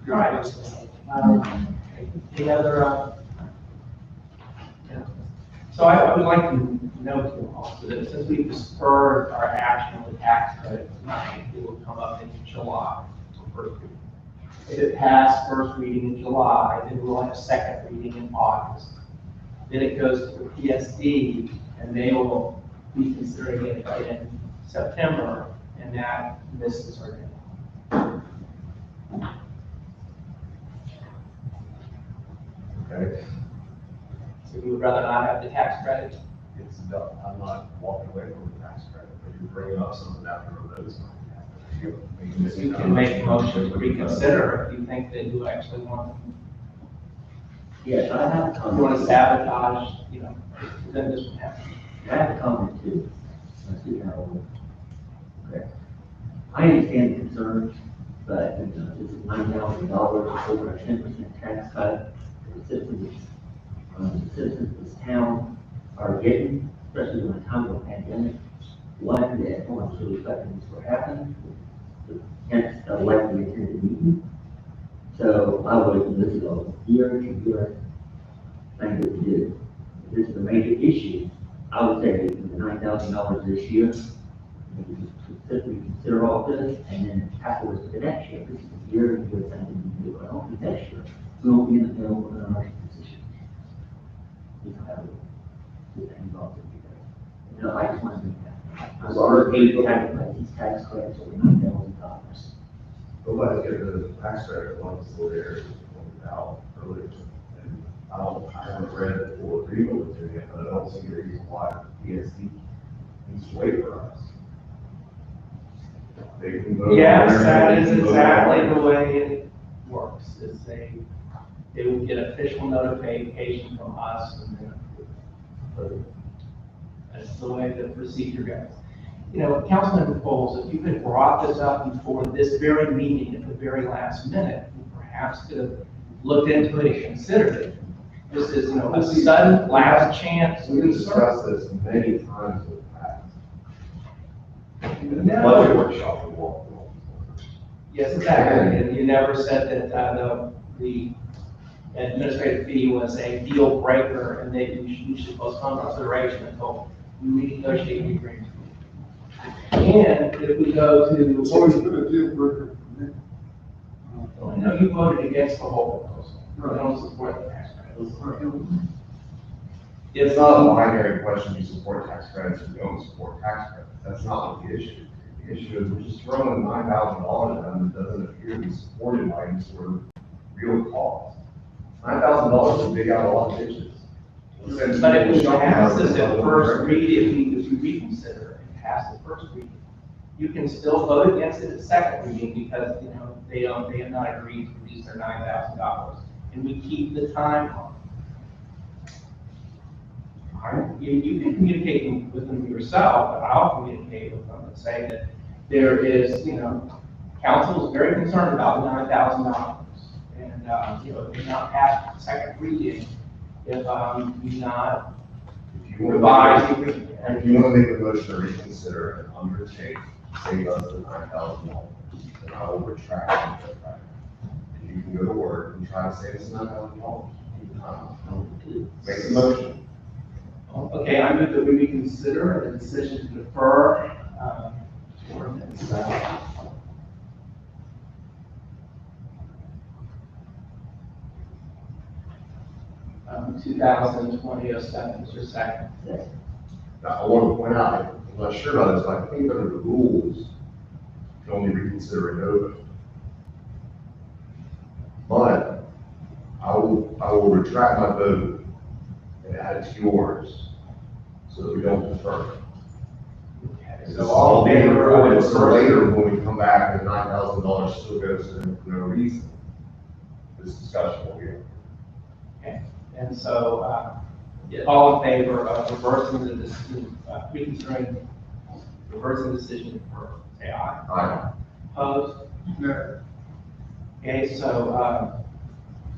Good.
Right. Any other, yeah. So I would like to note to also that since we deferred our action on the tax credit tonight, it will come up in July, first reading. If it passed first reading in July, then we'll have a second reading in August. Then it goes to the PSD, and they will be considering it in September, and that misses our deadline.
Okay,
So we would rather not have the tax credit.
it's, I'm not walking away from the tax credit, but you're bringing up something after a notice.
You can make a motion to reconsider if you think that you actually want,
Yes, I have a
you
comment.
want to sabotage, then this would happen.
I have a comment too. Let's see how. Okay. I understand the concerns, but, this is $9,000, over a 10% tax cut. The citizens of this town are getting, especially in a time of a pandemic. Likely that everyone's really expecting this to happen. Hence, likely attended meeting. So I would, this is a year thing to do. If this is a major issue, I would say the $9,000 this year, maybe just specifically consider all this, and then afterwards for the next year. This is a year thing to do, but I don't think next year, we won't be in the middle of an emergency position. We don't have to do that involved in it. No, I just want to make that. I'm sorry, able to have these tax credits over $9,000.
Nobody's getting rid of the tax credit once it's still there, as pointed out earlier. And I haven't read the full agreement with it yet, but I don't see a reason why PSD needs to wait for us. They can vote.
Yes,
on
that
it,
is
they can vote
exactly
on it.
the way it works, is they will get official notification from us and then approve it. That's the way the procedure goes. Councilman Bowles, if you had brought this up before this very meeting at the very last minute, you perhaps could have looked into it and considered it. This is, a sudden last chance.
We discussed this many times in the past. Even the
No.
budget workshop, we walked through.
Yes, exactly. And you never said that, the administrative fee was a deal breaker and that you should postpone consideration until we renegotiate the agreement. And if we go
It's
to,
always been a deal breaker for me.
I know you voted against the whole proposal. I don't support the tax credit.
It's not a binary question, you support tax credits or you don't support tax credits. That's not what the issue is. The issue is we're just throwing $9,000 at them that doesn't appear to be supported by any sort of real cause. $9,000 will dig out a lot of ditches.
But if we pass this at first read, if you reconsider and pass the first reading, you can still vote against it at second reading because, they have not agreed to reduce their $9,000. And we keep the timeline. You can communicate with them yourself, but I'll communicate with them and say that there is, council is very concerned about the $9,000. And, it may not pass the second reading if, you not
If you want
revise
to
the agreement.
If you want to make a motion to reconsider and undertake, save us the $9,000, then I will retract it. And you can go to work and try to save us $9,000. Make the motion.
Okay, I move that we reconsider the decision to defer, ordinance, 2020-07, is your second.
Now, I want to point out, I'm not sure about this, but I think under the rules, you can only reconsider a no vote. But I will retract my vote and add it to yours, so that we don't defer.
Okay,
So
so all in favor of
recorded,
the
so
first,
later, when we come back, and $9,000 still goes to them for no reason, this discussion will be over.
and so, all in favor of reversing the decision, reconsidering, reversing the decision for, say aye.
Aye.
Opposed?
Yeah.
Okay, so,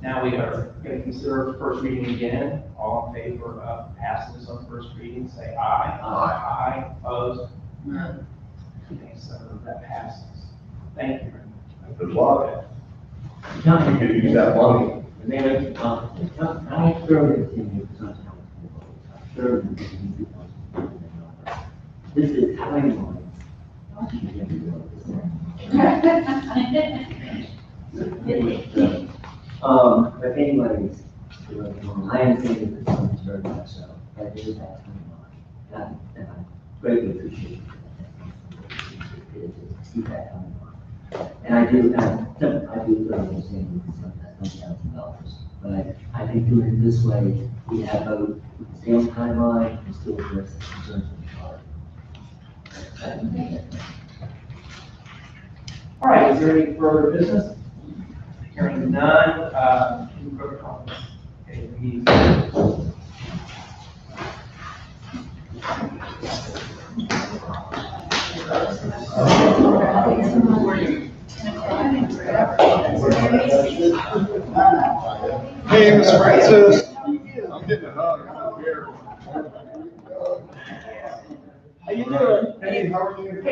Now we are going to consider first reading again. All in favor of passing this on first reading, say aye. Aye. Opposed? None. Okay, so that passes. Thank you.
Good luck.
John,
You could use that money.
Mayor, John, I served as senior for some time. I served as a senior for some time. This is timeline. But anyways, I am thinking that something's very much so, that is that timeline. And I greatly appreciate it. See that coming on. And I do thoroughly understand that sometimes $1,000. But I think doing it this way, we have both the same timeline and still address the concerns of the party.
All right, is there any further business? Hearing none, any further comments? Okay, the meeting is adjourned.
Hey, Ms. Francis. I'm getting a hug. I'm here.
How you doing?
Hey, how are you?